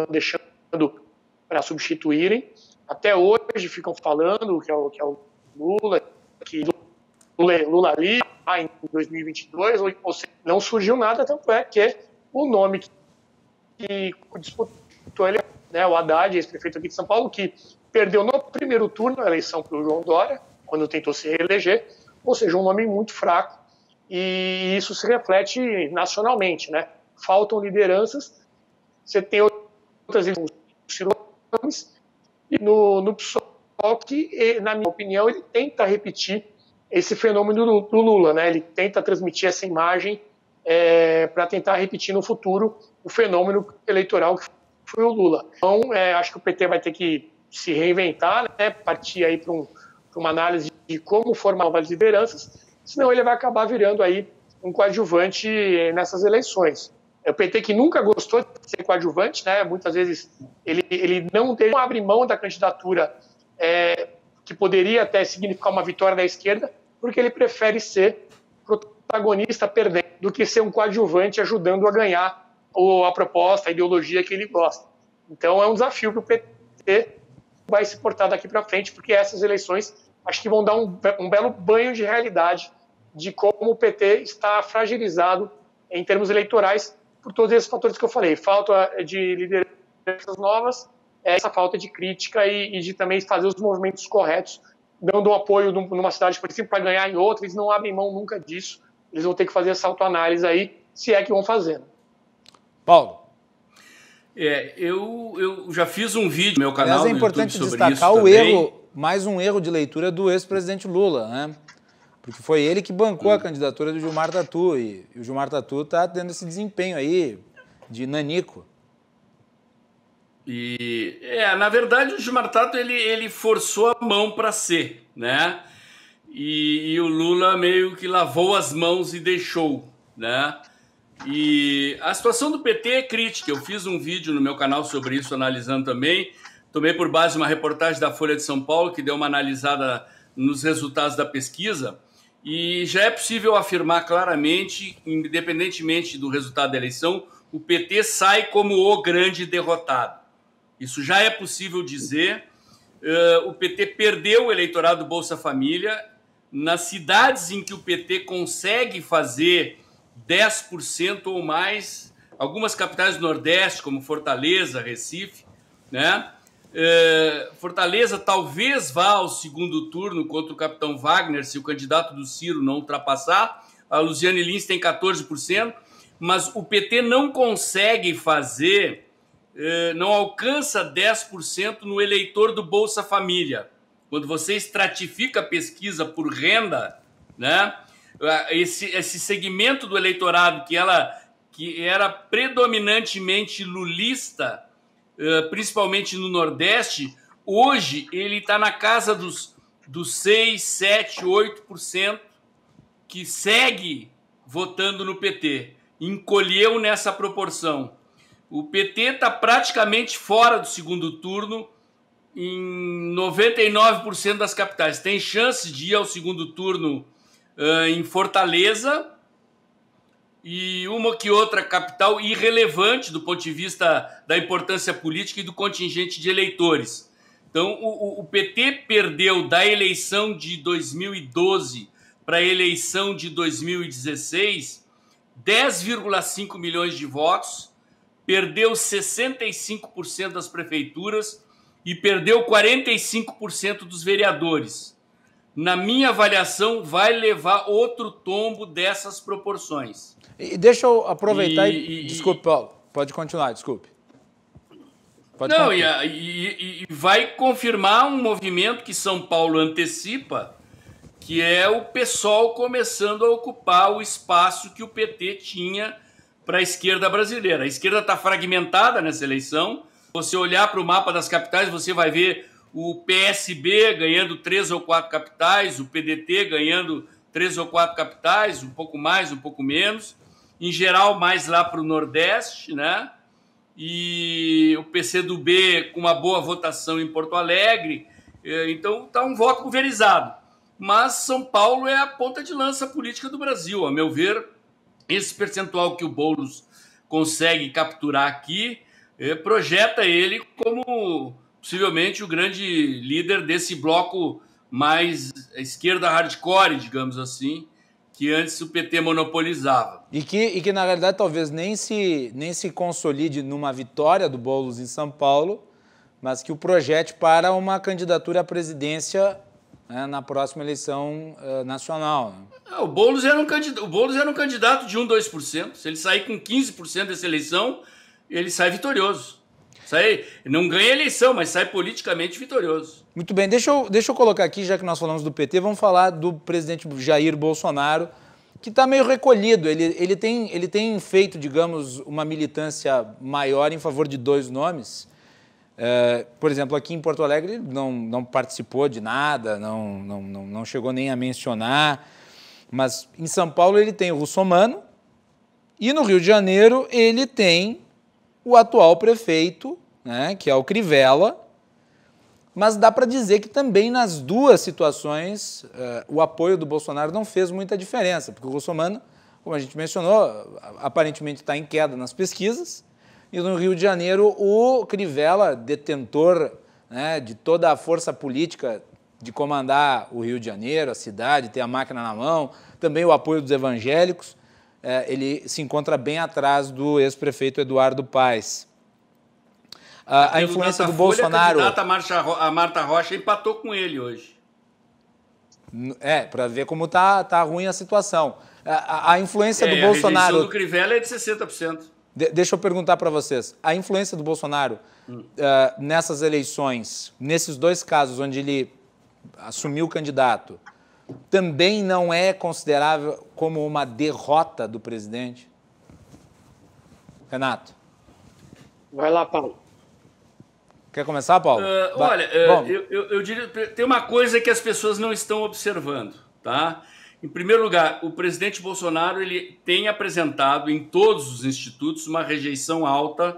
deixando para substituírem. Até hoje ficam falando que é o Lula, que Lula ali em 2022, ou seja, não surgiu nada, tanto é que o nome que disputou ele, né, o Haddad, ex-prefeito aqui de São Paulo, que perdeu no primeiro turno a eleição para o João Dória, quando tentou se reeleger, ou seja, um nome muito fraco, e isso se reflete nacionalmente, né? Faltam lideranças, você tem outras nomes, e no PSOL, que, na minha opinião, ele tenta repetir esse fenômeno do Lula, né? Ele tenta transmitir essa imagem para tentar repetir no futuro o fenômeno eleitoral que foi o Lula. Então, acho que o PT vai ter que se reinventar, né? Partir aí para uma análise de como formar novas lideranças, senão ele vai acabar virando aí um coadjuvante nessas eleições. É o PT que nunca gostou de ser coadjuvante, né? Muitas vezes ele não abre mão da candidatura que poderia até significar uma vitória da esquerda, porque ele prefere ser protagonista perdendo do que ser um coadjuvante ajudando a ganhar a proposta, a ideologia que ele gosta. Então é um desafio que o PT vai se portar daqui para frente, porque essas eleições acho que vão dar um belo banho de realidade de como o PT está fragilizado em termos eleitorais por todos esses fatores que eu falei. Falta de lideranças novas, essa falta de crítica e de também fazer os movimentos corretos, dando um apoio numa cidade, por exemplo, para ganhar em outra. Eles não abrem mão nunca disso. Eles vão ter que fazer essa autoanálise aí, se é que vão fazendo. Paulo. Eu já fiz um vídeo no meu canal. Mas é importante destacar mais um erro de leitura do ex-presidente Lula, né? Porque foi ele que bancou a candidatura do Gilmar Tatu, e o Gilmar Tatu está tendo esse desempenho aí de nanico. Na verdade, o Gilmar Tatu ele forçou a mão para ser, né? E o Lula meio que lavou as mãos e deixou, né? E a situação do PT é crítica. Eu fiz um vídeo no meu canal sobre isso, analisando também. Tomei por base uma reportagem da Folha de São Paulo, que deu uma analisada nos resultados da pesquisa. E já é possível afirmar claramente, independentemente do resultado da eleição, o PT sai como o grande derrotado. Isso já é possível dizer. O PT perdeu o eleitorado do Bolsa Família. Nas cidades em que o PT consegue fazer 10% ou mais, algumas capitais do Nordeste, como Fortaleza, Recife, né? Fortaleza talvez vá ao segundo turno contra o capitão Wagner, se o candidato do Ciro não ultrapassar. A Luciane Lins tem 14%, mas o PT não consegue fazer, não alcança 10% no eleitor do Bolsa Família. Quando você estratifica a pesquisa por renda, né? Esse segmento do eleitorado que era predominantemente lulista, principalmente no Nordeste, hoje ele está na casa dos 6, 7, 8% que segue votando no PT. Encolheu nessa proporção. O PT está praticamente fora do segundo turno em 99% das capitais. Tem chances de ir ao segundo turno em Fortaleza e uma que outra capital irrelevante do ponto de vista da importância política e do contingente de eleitores. Então, o PT perdeu da eleição de 2012 para a eleição de 2016 10,5 milhões de votos, perdeu 65% das prefeituras e perdeu 45% dos vereadores. Na minha avaliação, vai levar outro tombo dessas proporções. E deixa eu aproveitar Desculpe, Paulo. Pode continuar, desculpe. Não, e vai confirmar um movimento que São Paulo antecipa, que é o PSOL começando a ocupar o espaço que o PT tinha para a esquerda brasileira. A esquerda está fragmentada nessa eleição. Se você olhar para o mapa das capitais, você vai ver o PSB ganhando 3 ou 4 capitais, o PDT ganhando 3 ou 4 capitais, um pouco mais, um pouco menos. Em geral, mais lá para o Nordeste, né? E o PCdoB com uma boa votação em Porto Alegre. Então, está um voto pulverizado. Mas São Paulo é a ponta de lança política do Brasil. A meu ver, esse percentual que o Boulos consegue capturar aqui projeta ele como possivelmente o grande líder desse bloco mais esquerda hardcore, digamos assim, que antes o PT monopolizava. E que na realidade, talvez nem se consolide numa vitória do Boulos em São Paulo, mas que o projete para uma candidatura à presidência, né, na próxima eleição nacional. O Boulos era um candidato de 1%, 2%. Se ele sair com 15% dessa eleição, ele sai vitorioso. Não ganha eleição, mas sai politicamente vitorioso. Muito bem, deixa eu colocar aqui, já que nós falamos do PT, vamos falar do presidente Jair Bolsonaro, que está meio recolhido. Ele tem feito, digamos, uma militância maior em favor de 2 nomes. Por exemplo, aqui em Porto Alegre não participou de nada, não chegou nem a mencionar, mas em São Paulo ele tem o Russomano e no Rio de Janeiro ele tem o atual prefeito, né, que é o Crivella, mas dá para dizer que também nas duas situações o apoio do Bolsonaro não fez muita diferença, porque o Russomano, como a gente mencionou, aparentemente está em queda nas pesquisas, e no Rio de Janeiro o Crivella, detentor, né, de toda a força política de comandar o Rio de Janeiro, a cidade, ter a máquina na mão, também o apoio dos evangélicos, ele se encontra bem atrás do ex-prefeito Eduardo Paes. A influência do Bolsonaro... A Marta Rocha empatou com ele hoje. Para ver como tá ruim a situação. A influência do Bolsonaro... A rejeição do Crivella é de 60%. Deixa eu perguntar para vocês. A influência do Bolsonaro nessas eleições, nesses 2 casos onde ele assumiu o candidato, também não é considerável como uma derrota do presidente? Renato. Vai lá, Paulo. Quer começar, Paulo? Olha, eu diria, tem uma coisa que as pessoas não estão observando, tá? Em primeiro lugar, o presidente Bolsonaro ele tem apresentado em todos os institutos uma rejeição alta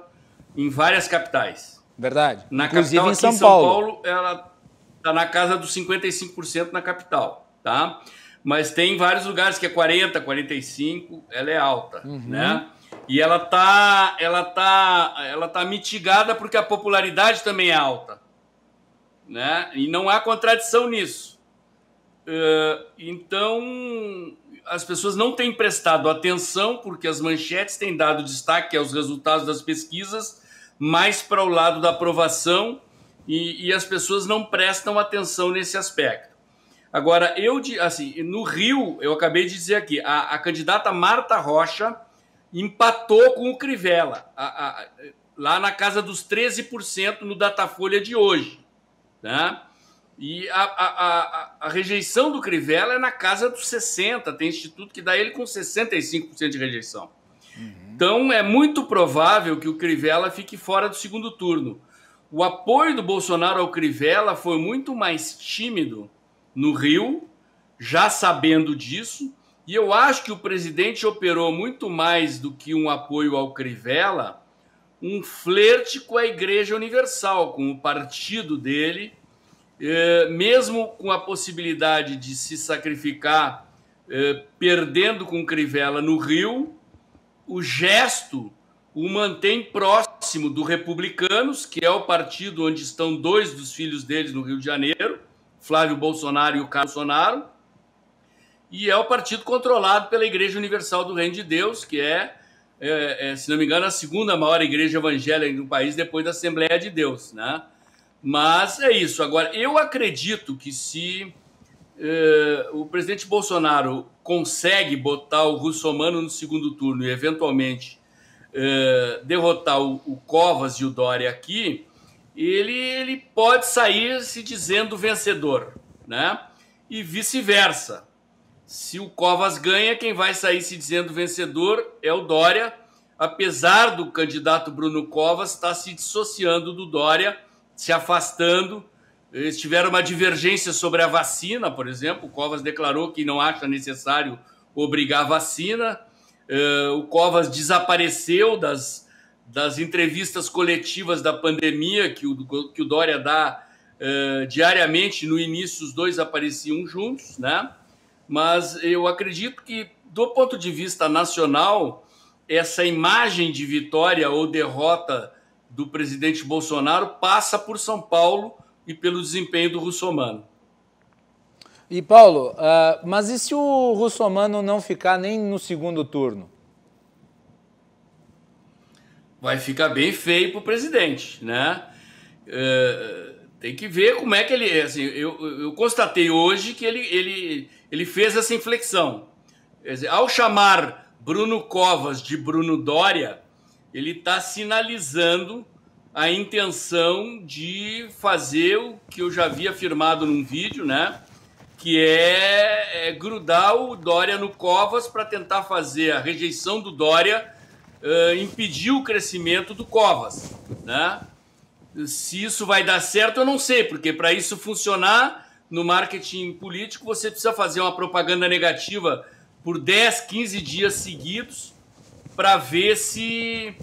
em várias capitais. Verdade. Inclusive capital, em São Paulo, ela está na casa dos 55% na capital, tá? Mas tem vários lugares que é 40%, 45%, ela é alta, né? E ela tá mitigada porque a popularidade também é alta, né? E não há contradição nisso. Então, as pessoas não têm prestado atenção porque as manchetes têm dado destaque aos resultados das pesquisas mais para o lado da aprovação e as pessoas não prestam atenção nesse aspecto. Agora, no Rio, eu acabei de dizer aqui, a candidata Marta Rocha empatou com o Crivella, lá na casa dos 13% no Datafolha de hoje, né? E a rejeição do Crivella é na casa dos 60%, tem instituto que dá ele com 65% de rejeição. Então, é muito provável que o Crivella fique fora do segundo turno. O apoio do Bolsonaro ao Crivella foi muito mais tímido no Rio, já sabendo disso, e eu acho que o presidente operou muito mais do que um apoio ao Crivella, um flerte com a Igreja Universal, com o partido dele, mesmo com a possibilidade de se sacrificar perdendo com o Crivella no Rio, o gesto o mantém próximo do Republicanos, que é o partido onde estão 2 dos filhos deles no Rio de Janeiro, Flávio Bolsonaro e o Carlos Bolsonaro, e é o partido controlado pela Igreja Universal do Reino de Deus, que se não me engano, a segunda maior igreja evangélica do país depois da Assembleia de Deus, né? Mas é isso. Agora, eu acredito que se o presidente Bolsonaro consegue botar o Russomano no segundo turno e, eventualmente, derrotar o Covas e o Dória aqui, ele pode sair se dizendo vencedor, né? E vice-versa. Se o Covas ganha, quem vai sair se dizendo vencedor é o Dória, apesar do candidato Bruno Covas estar se dissociando do Dória, se afastando. Eles tiveram uma divergência sobre a vacina, por exemplo. O Covas declarou que não acha necessário obrigar a vacina. O Covas desapareceu das entrevistas coletivas da pandemia que o Dória dá diariamente. No início, os dois apareciam juntos, né? Mas eu acredito que, do ponto de vista nacional, essa imagem de vitória ou derrota do presidente Bolsonaro passa por São Paulo e pelo desempenho do Russomano. E, Paulo, mas e se o Russomano não ficar nem no segundo turno? Vai ficar bem feio para o presidente, né? Tem que ver como é que ele... Assim, eu constatei hoje que ele fez essa inflexão. Quer dizer, ao chamar Bruno Covas de Bruno Dória, ele está sinalizando a intenção de fazer o que eu já havia afirmado num vídeo, né? Que é grudar o Dória no Covas para tentar fazer a rejeição do Dória impedir o crescimento do Covas, né? Se isso vai dar certo, eu não sei, porque para isso funcionar no marketing político, você precisa fazer uma propaganda negativa por 10, 15 dias seguidos para ver se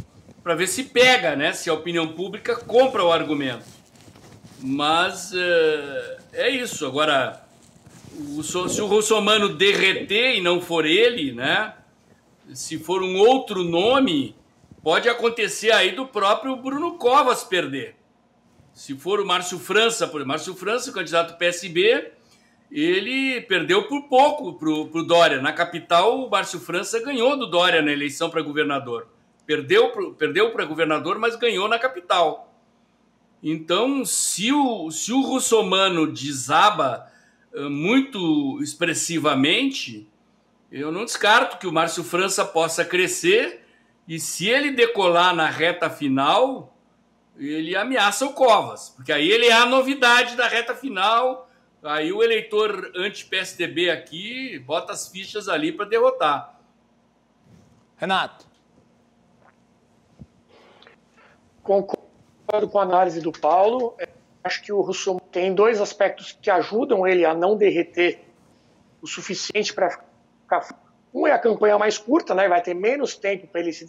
pega, né? Se a opinião pública compra o argumento. Mas é isso. Agora, se o Russomano derreter e não for ele, né? Se for um outro nome, pode acontecer aí do próprio Bruno Covas perder. Se for o Márcio França, por exemplo, Márcio França, o candidato do PSB, ele perdeu por pouco para o Dória. Na capital, o Márcio França ganhou do Dória na eleição para governador. Perdeu para governador, mas ganhou na capital. Então, se o Russomano desaba muito expressivamente, eu não descarto que o Márcio França possa crescer e, se ele decolar na reta final, ele ameaça o Covas, porque aí ele é a novidade da reta final. Aí o eleitor anti-PSDB aqui bota as fichas ali para derrotar. Renato. Concordo com a análise do Paulo. Acho que o Russomano tem dois aspectos que ajudam ele a não derreter o suficiente para ficar. Um é a campanha mais curta, né? Vai ter menos tempo para ele se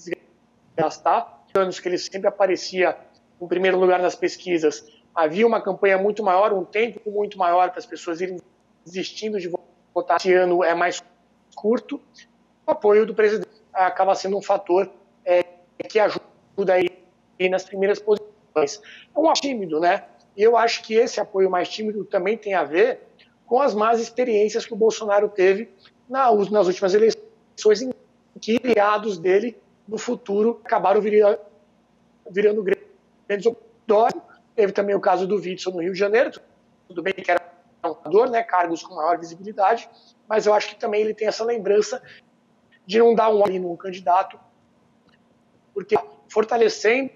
desgastar. Anos que ele sempre aparecia em primeiro lugar nas pesquisas, havia uma campanha muito maior, um tempo muito maior para as pessoas irem desistindo de votar. Esse ano é mais curto. O apoio do presidente acaba sendo um fator que ajuda ele nas primeiras posições. É um apoio tímido, né? E eu acho que esse apoio mais tímido também tem a ver com as más experiências que o Bolsonaro teve nas últimas eleições, em que aliados dele no futuro acabaram virando grandes opositórios. Teve também o caso do Witzel no Rio de Janeiro, tudo bem que era um senador, né, cargos com maior visibilidade, mas eu acho que também ele tem essa lembrança de não dar um olho num candidato, porque fortalecendo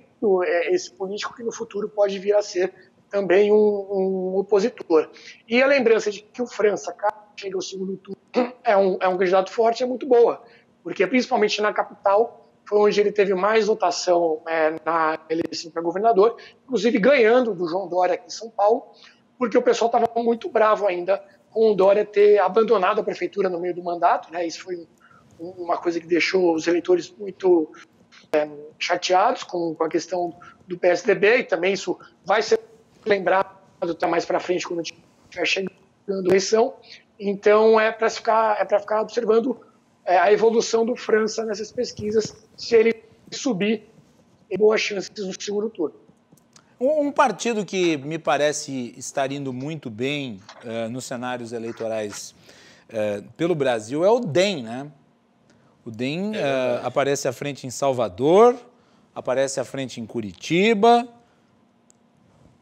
esse político que no futuro pode vir a ser também um opositor. E a lembrança de que o França, caso chegue ao segundo turno, é um candidato forte, é muito boa, porque principalmente na capital foi onde ele teve mais votação na eleição para governador, inclusive ganhando do João Dória aqui em São Paulo, porque o pessoal estava muito bravo ainda com o Dória ter abandonado a prefeitura no meio do mandato, né? Isso foi uma coisa que deixou os eleitores muito chateados com a questão do PSDB, e também isso vai ser lembrado até mais para frente quando estiver chegando a eleição. Então é para ficar observando a evolução do França nessas pesquisas. Se ele subir, tem boas chances no segundo turno. Um partido que me parece estar indo muito bem nos cenários eleitorais pelo Brasil é o DEM, né? O DEM aparece à frente em Salvador, aparece à frente em Curitiba.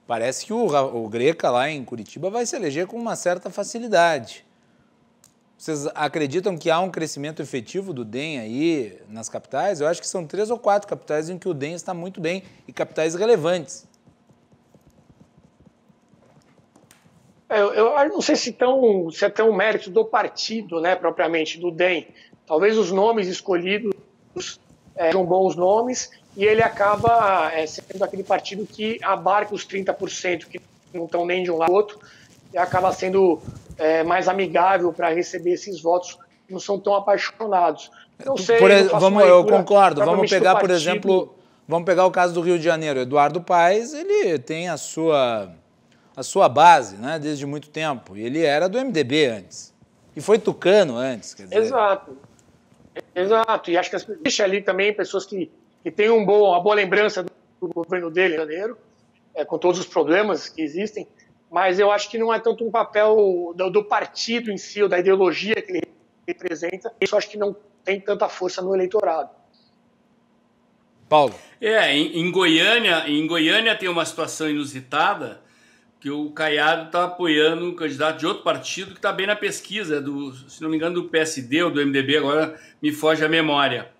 Parece que o Greca lá em Curitiba vai se eleger com uma certa facilidade. Vocês acreditam que há um crescimento efetivo do DEM aí nas capitais? Eu acho que são 3 ou 4 capitais em que o DEM está muito bem, e capitais relevantes. Eu não sei se é tão mérito do partido, né, propriamente, do DEM. Talvez os nomes escolhidos sejam bons nomes e ele acaba sendo aquele partido que abarca os 30% que não estão nem de um lado nem do outro e acaba sendo mais amigável para receber esses votos que não são tão apaixonados. Não sei, eu concordo. Vamos pegar, por exemplo, vamos pegar o caso do Rio de Janeiro. Eduardo Paes, ele tem a sua base, né, desde muito tempo. Ele era do MDB antes. E foi tucano antes. Quer dizer. Exato. E acho que existe ali também pessoas que têm uma boa lembrança do governo dele em janeiro, com todos os problemas que existem, mas eu acho que não é tanto um papel do partido em si, ou da ideologia que ele representa. Isso eu acho que não tem tanta força no eleitorado. Paulo. Em Goiânia tem uma situação inusitada, que o Caiado está apoiando um candidato de outro partido que está bem na pesquisa, se não me engano, do PSD ou do MDB, agora me foge a memória.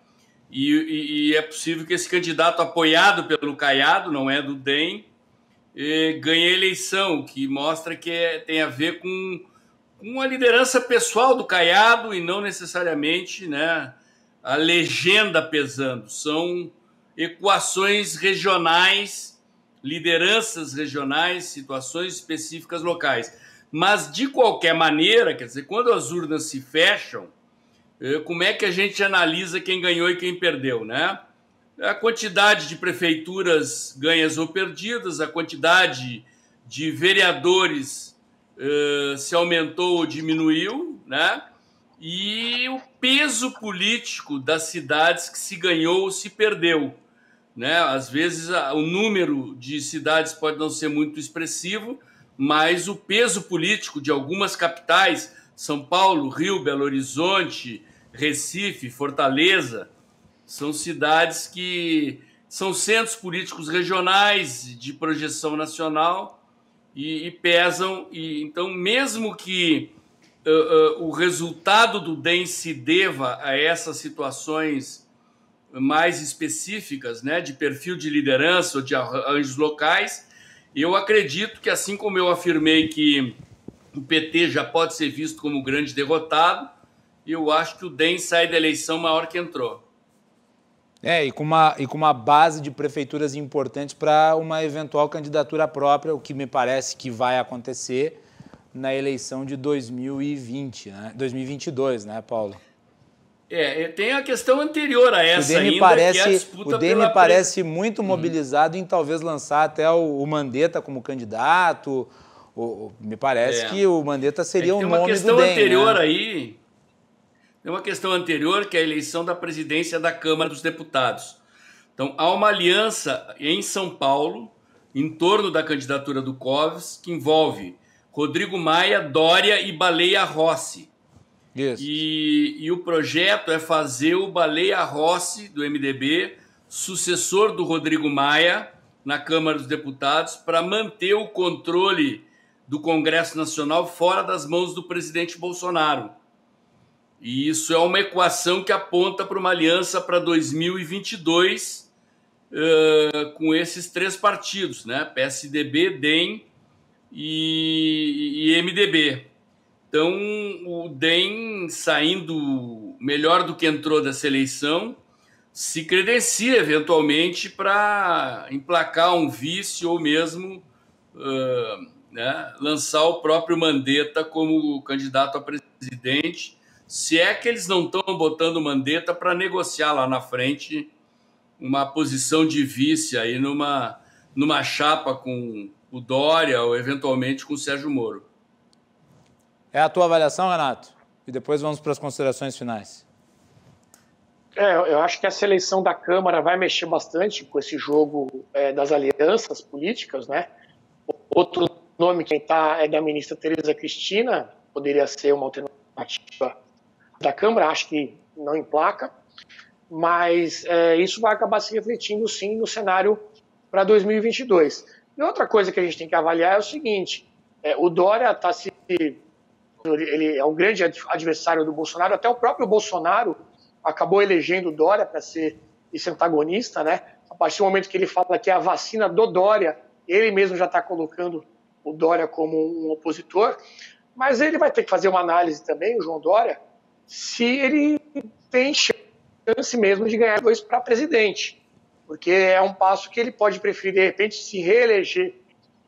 E é possível que esse candidato apoiado pelo Caiado, não é do DEM, ganhe a eleição, o que mostra que tem a ver com a liderança pessoal do Caiado e não necessariamente, né, a legenda pesando. São equações regionais, lideranças regionais, situações específicas locais. Mas, de qualquer maneira, quer dizer, quando as urnas se fecham, como é que a gente analisa quem ganhou e quem perdeu, né? A quantidade de prefeituras ganhas ou perdidas, a quantidade de vereadores se aumentou ou diminuiu, né? E o peso político das cidades que se ganhou ou se perdeu. Né? Às vezes o número de cidades pode não ser muito expressivo, mas o peso político de algumas capitais, São Paulo, Rio, Belo Horizonte, Recife, Fortaleza, são cidades que são centros políticos regionais de projeção nacional e pesam. Então, mesmo que o resultado do DEM se deva a essas situações mais específicas, né, de perfil de liderança ou de arranjos locais, eu acredito que, assim como eu afirmei que o PT já pode ser visto como grande derrotado, eu acho que o DEM sai da eleição maior que entrou. E com uma base de prefeituras importantes para uma eventual candidatura própria, o que me parece que vai acontecer na eleição de 2020, né? 2022, né, Paulo? Tem a questão anterior a essa ainda, que é a disputa o DEM me parece muito mobilizado em talvez lançar até o Mandetta como candidato. Me parece que o Mandetta seria o nome do DEM. Tem uma questão anterior, que é a eleição da presidência da Câmara dos Deputados. Então, há uma aliança em São Paulo, em torno da candidatura do Covas, que envolve Rodrigo Maia, Dória e Baleia Rossi. Isso. E o projeto é fazer o Baleia Rossi, do MDB, sucessor do Rodrigo Maia, na Câmara dos Deputados, para manter o controle do Congresso Nacional fora das mãos do presidente Bolsonaro. E isso é uma equação que aponta para uma aliança para 2022 com esses três partidos, né? PSDB, DEM e MDB. Então, o DEM, saindo melhor do que entrou dessa eleição, se credencia eventualmente para emplacar um vice ou mesmo lançar o próprio Mandetta como candidato a presidente, se é que eles não estão botando o Mandetta para negociar lá na frente uma posição de vice aí numa chapa com o Dória ou eventualmente com o Sérgio Moro. É a tua avaliação, Renato? E depois vamos para as considerações finais. Eu acho que essa eleição da Câmara vai mexer bastante com esse jogo das alianças políticas, né? Outro nome que está é da ministra Tereza Cristina, poderia ser uma alternativa da Câmara, acho que não emplaca, mas isso vai acabar se refletindo, sim, no cenário para 2022. E outra coisa que a gente tem que avaliar é o seguinte, o Dória ele é um grande adversário do Bolsonaro, até o próprio Bolsonaro acabou elegendo o Dória para ser esse antagonista, né? A partir do momento que ele fala que é a vacina do Dória, ele mesmo já está colocando o Dória como um opositor, mas ele vai ter que fazer uma análise também, o João Dória, se ele tem chance mesmo de ganhar 2 para presidente, porque é um passo que ele pode preferir, de repente, se reeleger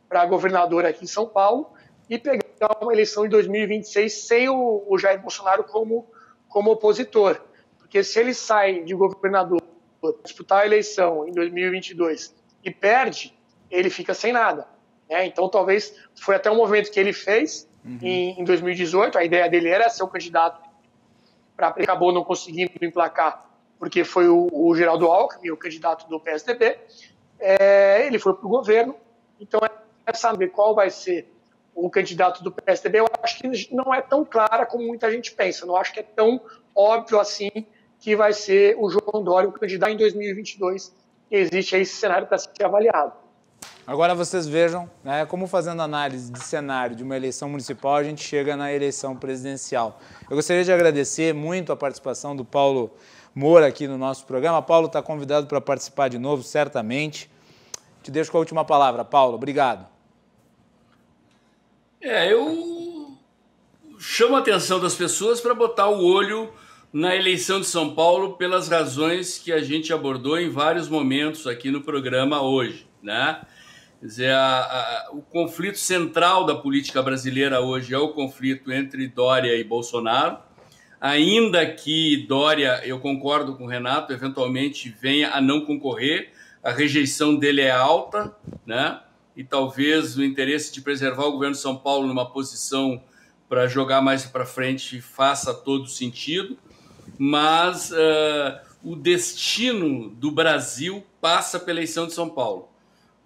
para governador aqui em São Paulo e pegar uma eleição de 2026 sem o Jair Bolsonaro como opositor. Porque se ele sai de governador para disputar a eleição em 2022 e perde, ele fica sem nada. Né? Então, talvez, foi até um movimento que ele fez em 2018, a ideia dele era ser o candidato, acabou não conseguindo emplacar, porque foi o Geraldo Alckmin, o candidato do PSDB, ele foi para o governo, então saber qual vai ser o candidato do PSDB, eu acho que não é tão clara como muita gente pensa, não acho que é tão óbvio assim que vai ser o João Dória o candidato em 2022, e existe aí esse cenário para ser avaliado. Agora vocês vejam, né, como fazendo análise de cenário de uma eleição municipal, a gente chega na eleição presidencial. Eu gostaria de agradecer muito a participação do Paulo Moura aqui no nosso programa. Paulo está convidado para participar de novo, certamente. Te deixo com a última palavra, Paulo. Obrigado. Eu chamo a atenção das pessoas para botar o olho na eleição de São Paulo pelas razões que a gente abordou em vários momentos aqui no programa hoje, né? Quer dizer, o conflito central da política brasileira hoje é o conflito entre Dória e Bolsonaro. Ainda que Dória, eu concordo com o Renato, eventualmente venha a não concorrer, a rejeição dele é alta, né? E talvez o interesse de preservar o governo de São Paulo numa posição para jogar mais para frente faça todo sentido, mas o destino do Brasil passa pela eleição de São Paulo.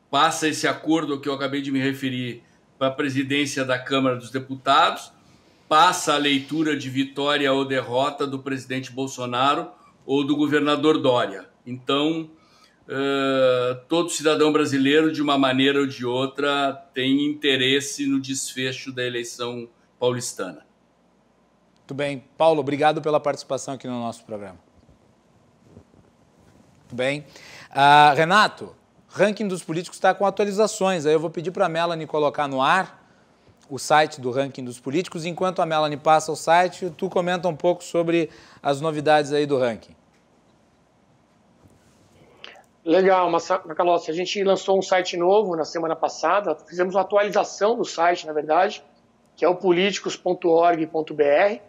Passa esse acordo ao que eu acabei de me referir para a presidência da Câmara dos Deputados, passa a leitura de vitória ou derrota do presidente Bolsonaro ou do governador Dória. Então, todo cidadão brasileiro, de uma maneira ou de outra, tem interesse no desfecho da eleição paulistana. Muito bem. Paulo, obrigado pela participação aqui no nosso programa. Muito bem. Renato, ranking dos políticos está com atualizações. Aí eu vou pedir para a Melanie colocar no ar o site do ranking dos políticos. Enquanto a Melanie passa o site, tu comenta um pouco sobre as novidades aí do ranking. Legal, Macalossi. A gente lançou um site novo na semana passada, fizemos uma atualização do site, na verdade, que é o políticos.org.br.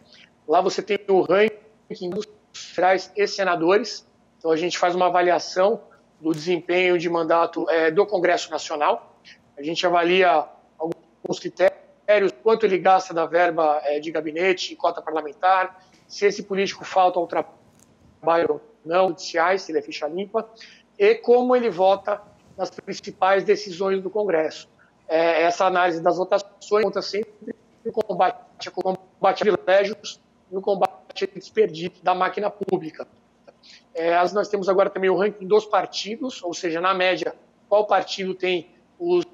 Lá você tem o ranking dos federais e senadores. Então a gente faz uma avaliação do desempenho de mandato do Congresso Nacional. A gente avalia alguns critérios, quanto ele gasta da verba de gabinete e cota parlamentar, se esse político falta ao trabalho ou não, judiciais, se ele é ficha limpa, e como ele vota nas principais decisões do Congresso. Essa análise das votações conta sempre no combate a privilégios e no combate ao desperdício da máquina pública. Nós temos agora também o ranking dos partidos, ou seja, na média, qual partido tem os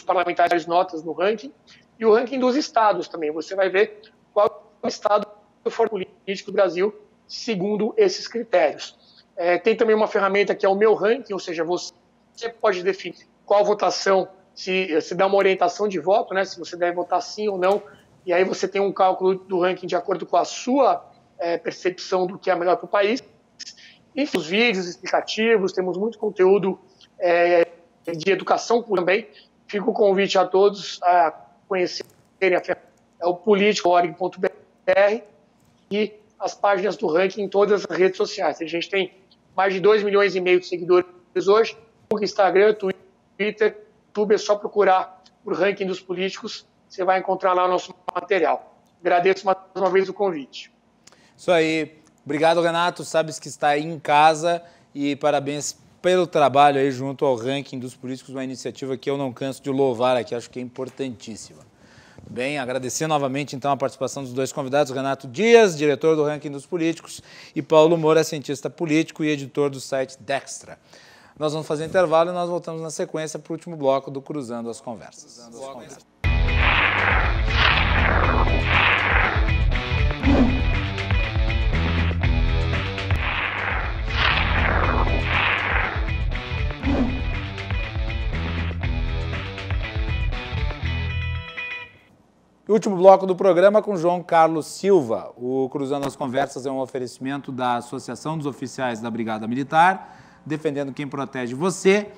parlamentares notas no ranking, e o ranking dos estados também. Você vai ver qual estado for político do Brasil segundo esses critérios. Tem também uma ferramenta que é o Meu Ranking, ou seja, você pode definir qual votação, se dá uma orientação de voto, né, se você deve votar sim ou não, e aí você tem um cálculo do ranking de acordo com a sua percepção do que é melhor para o país. Enfim, os vídeos explicativos, temos muito conteúdo de educação também. Fica o convite a todos a conhecerem o político.org.br e as páginas do ranking em todas as redes sociais. A gente tem mais de 2,5 milhões de seguidores hoje, no Instagram, Twitter, YouTube, é só procurar por ranking dos políticos, você vai encontrar lá o nosso material. Agradeço mais uma vez o convite. Isso aí. Obrigado, Renato. Sabes que está aí em casa e parabéns pelo trabalho aí junto ao ranking dos políticos, uma iniciativa que eu não canso de louvar aqui, acho que é importantíssima. Bem, agradecer novamente então a participação dos dois convidados, Renato Dias, diretor do ranking dos políticos, e Paulo Moura, cientista político e editor do site Dextra. Nós vamos fazer intervalo e nós voltamos na sequência para o último bloco do Cruzando as Conversas. Último bloco do programa com João Carlos Silva. O Cruzando as Conversas é um oferecimento da Associação dos Oficiais da Brigada Militar, defendendo quem protege você,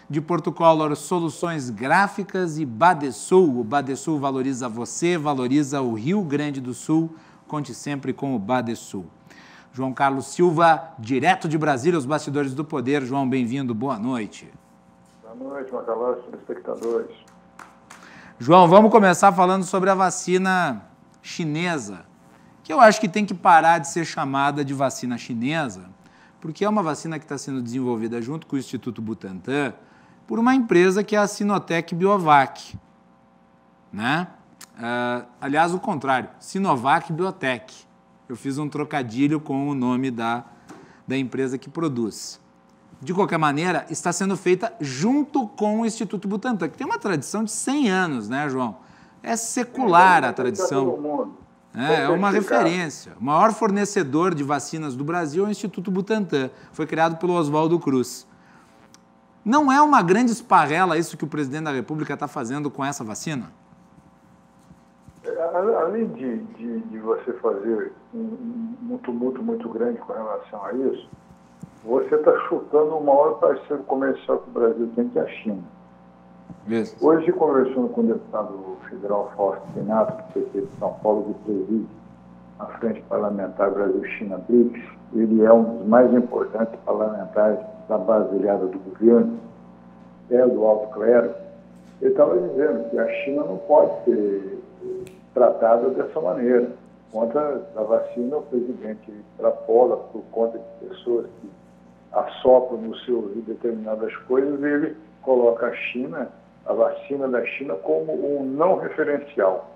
de Porto Color Soluções Gráficas e Badesul. O Badesul valoriza você, valoriza o Rio Grande do Sul. Conte sempre com o Badesul. João Carlos Silva, direto de Brasília, os bastidores do poder. João, bem-vindo, boa noite. Boa noite, Macalossi, espectadores. João, vamos começar falando sobre a vacina chinesa, que eu acho que tem que parar de ser chamada de vacina chinesa, porque é uma vacina que está sendo desenvolvida junto com o Instituto Butantan por uma empresa que é a Sinotec Biovac, né? Aliás, o contrário, Sinovac Biotech. Eu fiz um trocadilho com o nome da empresa que produz. De qualquer maneira, está sendo feita junto com o Instituto Butantan, que tem uma tradição de 100 anos, né, João? É secular a tradição. É uma referência. O maior fornecedor de vacinas do Brasil é o Instituto Butantan. Foi criado pelo Oswaldo Cruz. Não é uma grande esparrela isso que o presidente da República está fazendo com essa vacina? Além de você fazer um tumulto muito grande com relação a isso, você está chutando o maior parceiro comercial que o Brasil tem, que é a China. Isso. Hoje, conversando com o deputado federal Fausto Pinato, que foi de São Paulo, que preside a Frente Parlamentar Brasil-China BRICS, ele é um dos mais importantes parlamentares da base aliada do governo, do alto clero. Ele estava dizendo que a China não pode ser tratada dessa maneira. Contra a vacina, o presidente extrapola por conta de pessoas que assopram no seu ouvido determinadas coisas, e ele coloca a China, a vacina da China, como um não referencial.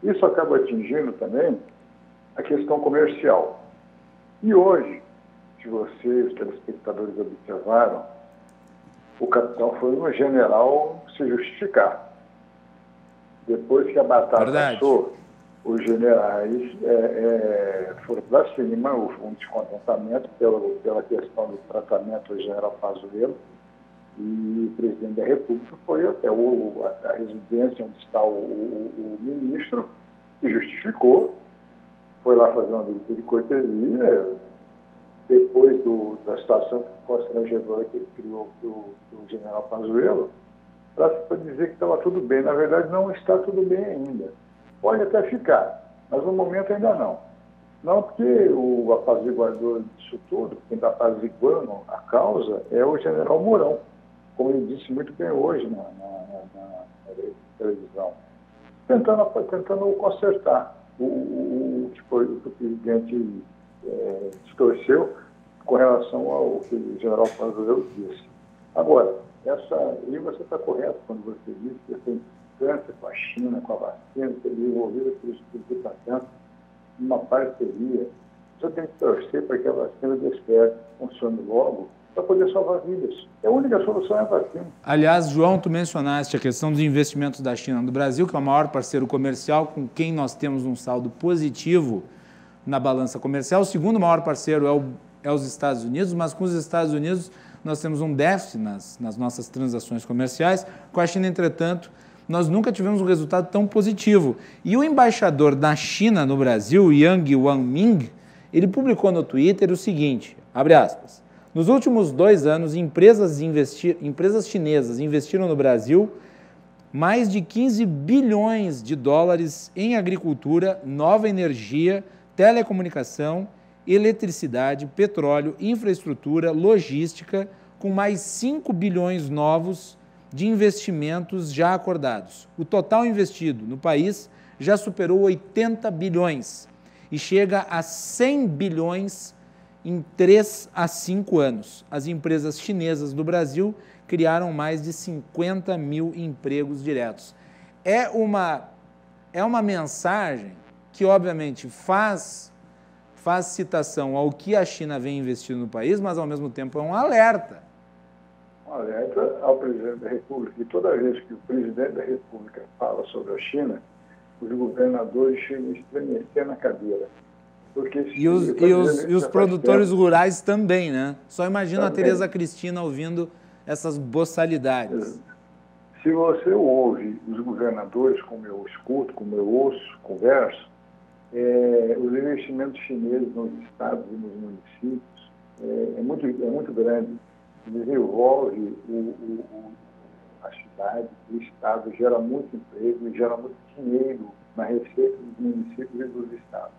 Isso acaba atingindo também a questão comercial. E hoje, se vocês, telespectadores, observaram, o capitão foi no general se justificar. Depois que a batata passou, os generais foram para cima, houve um descontentamento pela questão do tratamento do general Pazuello, e o presidente da República foi até a residência onde está o ministro, e justificou, foi lá fazer uma visita de cortesia, depois da situação constrangedora que ele criou para o general Pazuello, para dizer que estava tudo bem. Na verdade, não está tudo bem ainda. Pode até ficar, mas no momento ainda não. Não, porque o apaziguador disso tudo, quem está apaziguando a causa, é o general Mourão, como ele disse muito bem hoje na televisão, tentando consertar o que o presidente distorceu com relação ao que o general Pazuello disse. Agora, aí você está correto quando você diz que tem câncer com a China, com a vacina, que ele envolvido com isso que está tendo uma parceria. Você tem que torcer para que a vacina dê certo, funcione logo, para poder salvar vidas. A única solução é a vacina. Aliás, João, tu mencionaste a questão dos investimentos da China no Brasil, que é o maior parceiro comercial com quem nós temos um saldo positivo na balança comercial. O segundo maior parceiro é os Estados Unidos, mas com os Estados Unidos nós temos um déficit nas nossas transações comerciais. Com a China, entretanto, nós nunca tivemos um resultado tão positivo. E o embaixador da China no Brasil, Yang Wanming, ele publicou no Twitter o seguinte, abre aspas, nos últimos 2 anos, empresas chinesas investiram no Brasil mais de 15 bilhões de dólares em agricultura, nova energia, telecomunicação, eletricidade, petróleo, infraestrutura, logística, com mais 5 bilhões novos de investimentos já acordados. O total investido no país já superou 80 bilhões e chega a 100 bilhões em 3 a 5 anos. As empresas chinesas do Brasil criaram mais de 50 mil empregos diretos. É uma mensagem que, obviamente, faz citação ao que a China vem investindo no país, mas, ao mesmo tempo, é um alerta. Um alerta ao presidente da República. E toda vez que o presidente da República fala sobre a China, os governadores chegam a estremecer na cadeira. Porque e os produtores rurais também, né? Só imagina a Tereza Cristina ouvindo essas boçalidades. Se você ouve os governadores, como eu escuto, como eu ouço, converso, os investimentos chineses nos estados e nos municípios é muito grande. Desenvolve a cidade, o estado, gera muito emprego e gera muito dinheiro na receita dos municípios e dos estados.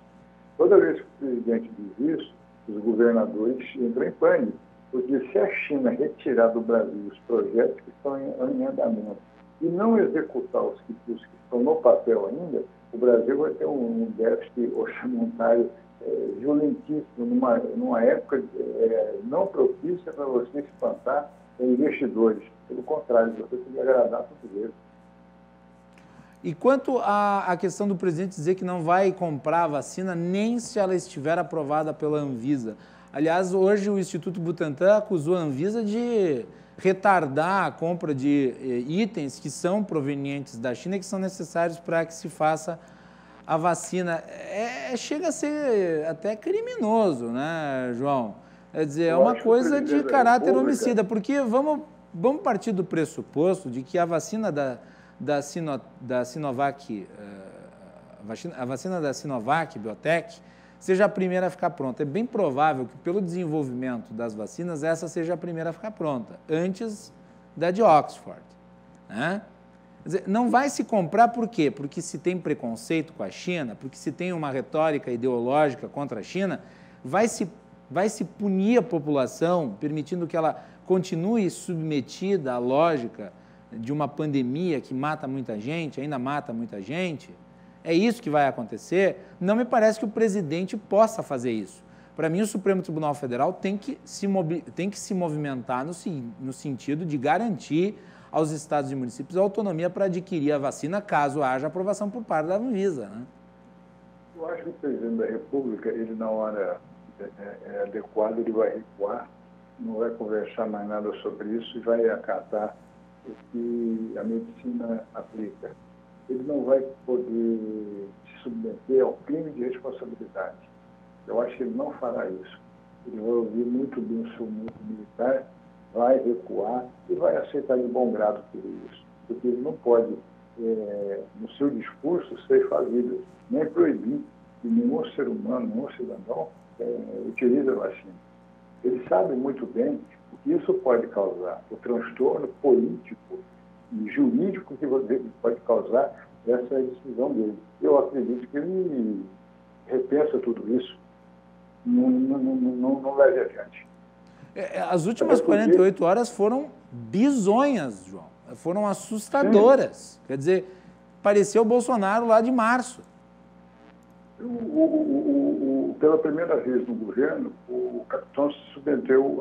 Toda vez que o presidente diz isso, os governadores entram em pânico, porque se a China retirar do Brasil os projetos que estão em andamento e não executar os que estão no papel ainda, o Brasil vai ter um déficit orçamentário violentíssimo, numa época não propícia para você espantar investidores. Pelo contrário, você tem que agradar todos eles. E quanto à questão do presidente dizer que não vai comprar a vacina nem se ela estiver aprovada pela Anvisa. Aliás, hoje o Instituto Butantan acusou a Anvisa de retardar a compra de itens que são provenientes da China e que são necessários para que se faça a vacina. Chega a ser até criminoso, né, João? Quer dizer, é uma coisa de caráter homicida, porque vamos partir do pressuposto de que a vacina da Sinovac, a vacina da Sinovac Biotech, seja a primeira a ficar pronta. É bem provável que, pelo desenvolvimento das vacinas, essa seja a primeira a ficar pronta, antes da de Oxford, né? Quer dizer, não vai se comprar por quê? Porque se tem preconceito com a China, porque se tem uma retórica ideológica contra a China, vai se punir a população, permitindo que ela continue submetida à lógica de uma pandemia que mata muita gente, ainda mata muita gente. É isso que vai acontecer? Não me parece que o presidente possa fazer isso. Para mim, o Supremo Tribunal Federal tem que se movimentar no sentido de garantir aos estados e municípios a autonomia para adquirir a vacina, caso haja aprovação por parte da Anvisa, né? Eu acho que o presidente da República, ele na hora adequada, ele vai recuar, não vai conversar mais nada sobre isso e vai acatar o que a medicina aplica. Ele não vai poder se submeter ao crime de responsabilidade. Eu acho que ele não fará isso. Ele vai ouvir muito bem o seu mundo militar, vai recuar e vai aceitar de bom grado tudo isso. Porque ele não pode, no seu discurso, ceifar vidas, nem proibir que nenhum ser humano, nenhum cidadão utilize a vacina. Ele sabe muito bem o que isso pode causar, o transtorno político e jurídico que pode causar essa decisão dele. Eu acredito que ele repensa tudo isso, não leve adiante. As últimas 48 horas foram bizonhas, João. Foram assustadoras. Sim. Quer dizer, pareceu o Bolsonaro lá de março. Pela primeira vez no governo, o capitão se submeteu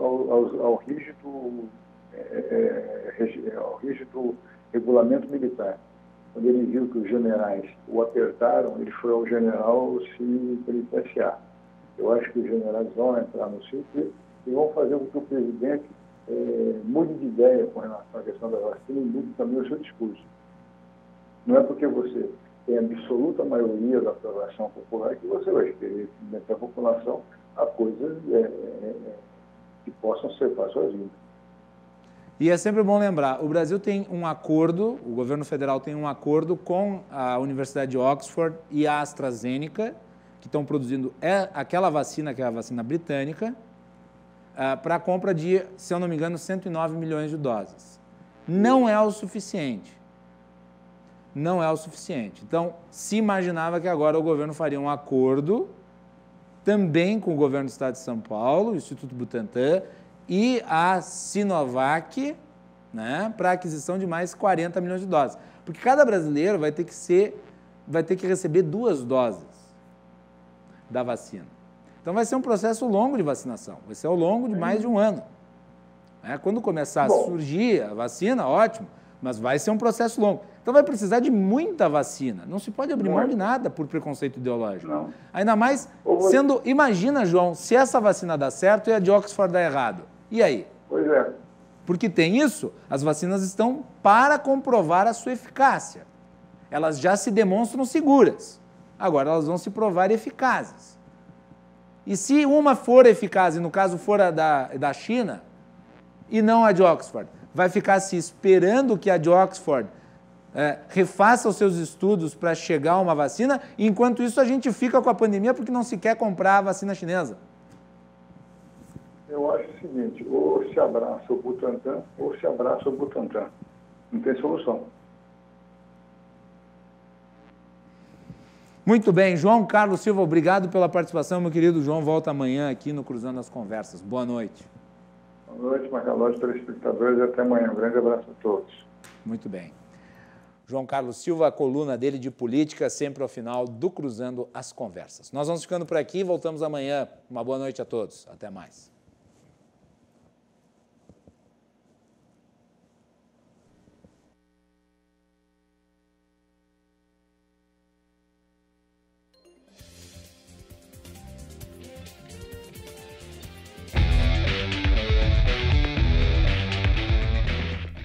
ao rígido regulamento militar. Quando ele viu que os generais o apertaram, ele foi ao general se penitenciar. Eu acho que os generais vão entrar no sítio e vão fazer com que o presidente mude de ideia com relação à questão da vacina e mude também o seu discurso. Não é porque você tem a absoluta maioria da aprovação popular que você vai querer submeter a população a coisas que possam ceifar suas vidas. E é sempre bom lembrar, o Brasil tem um acordo, o governo federal tem um acordo com a Universidade de Oxford e a AstraZeneca, que estão produzindo aquela vacina, que é a vacina britânica, para a compra de, se eu não me engano, 109 milhões de doses. Não é o suficiente. Não é o suficiente. Então, se imaginava que agora o governo faria um acordo também com o governo do Estado de São Paulo, o Instituto Butantan, e a Sinovac, né, para a aquisição de mais 40 milhões de doses. Porque cada brasileiro vai ter que receber 2 doses da vacina. Então vai ser um processo longo de vacinação, vai ser ao longo de mais de um ano. Quando começar a surgir a vacina, ótimo, mas vai ser um processo longo. Então vai precisar de muita vacina. Não se pode abrir mão de nada por preconceito ideológico. Não. Ainda mais sendo... Imagina, João, se essa vacina dá certo e a de Oxford dá errado. E aí? Pois é. Porque tem isso, as vacinas estão para comprovar a sua eficácia. Elas já se demonstram seguras. Agora elas vão se provar eficazes. E se uma for eficaz, e no caso for a da China, e não a de Oxford, vai ficar se esperando que a de Oxford refaça os seus estudos para chegar a uma vacina, e enquanto isso a gente fica com a pandemia porque não se quer comprar a vacina chinesa? Eu acho o seguinte, ou se abraça o Butantan, ou se abraça o Butantan. Não tem solução. Muito bem, João Carlos Silva, obrigado pela participação, meu querido João. Volta amanhã aqui no Cruzando as Conversas. Boa noite. Boa noite, Macalossi, telespectadores, e até amanhã. Um grande abraço a todos. Muito bem. João Carlos Silva, a coluna dele de política, sempre ao final do Cruzando as Conversas. Nós vamos ficando por aqui, voltamos amanhã. Uma boa noite a todos. Até mais.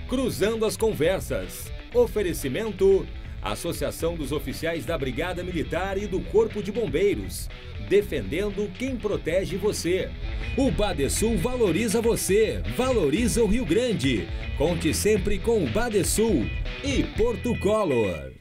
Cruzando as Conversas. Oferecimento: Associação dos Oficiais da Brigada Militar e do Corpo de Bombeiros. Defendendo quem protege você. O Badesul valoriza você, valoriza o Rio Grande. Conte sempre com o Badesul e Porto Color.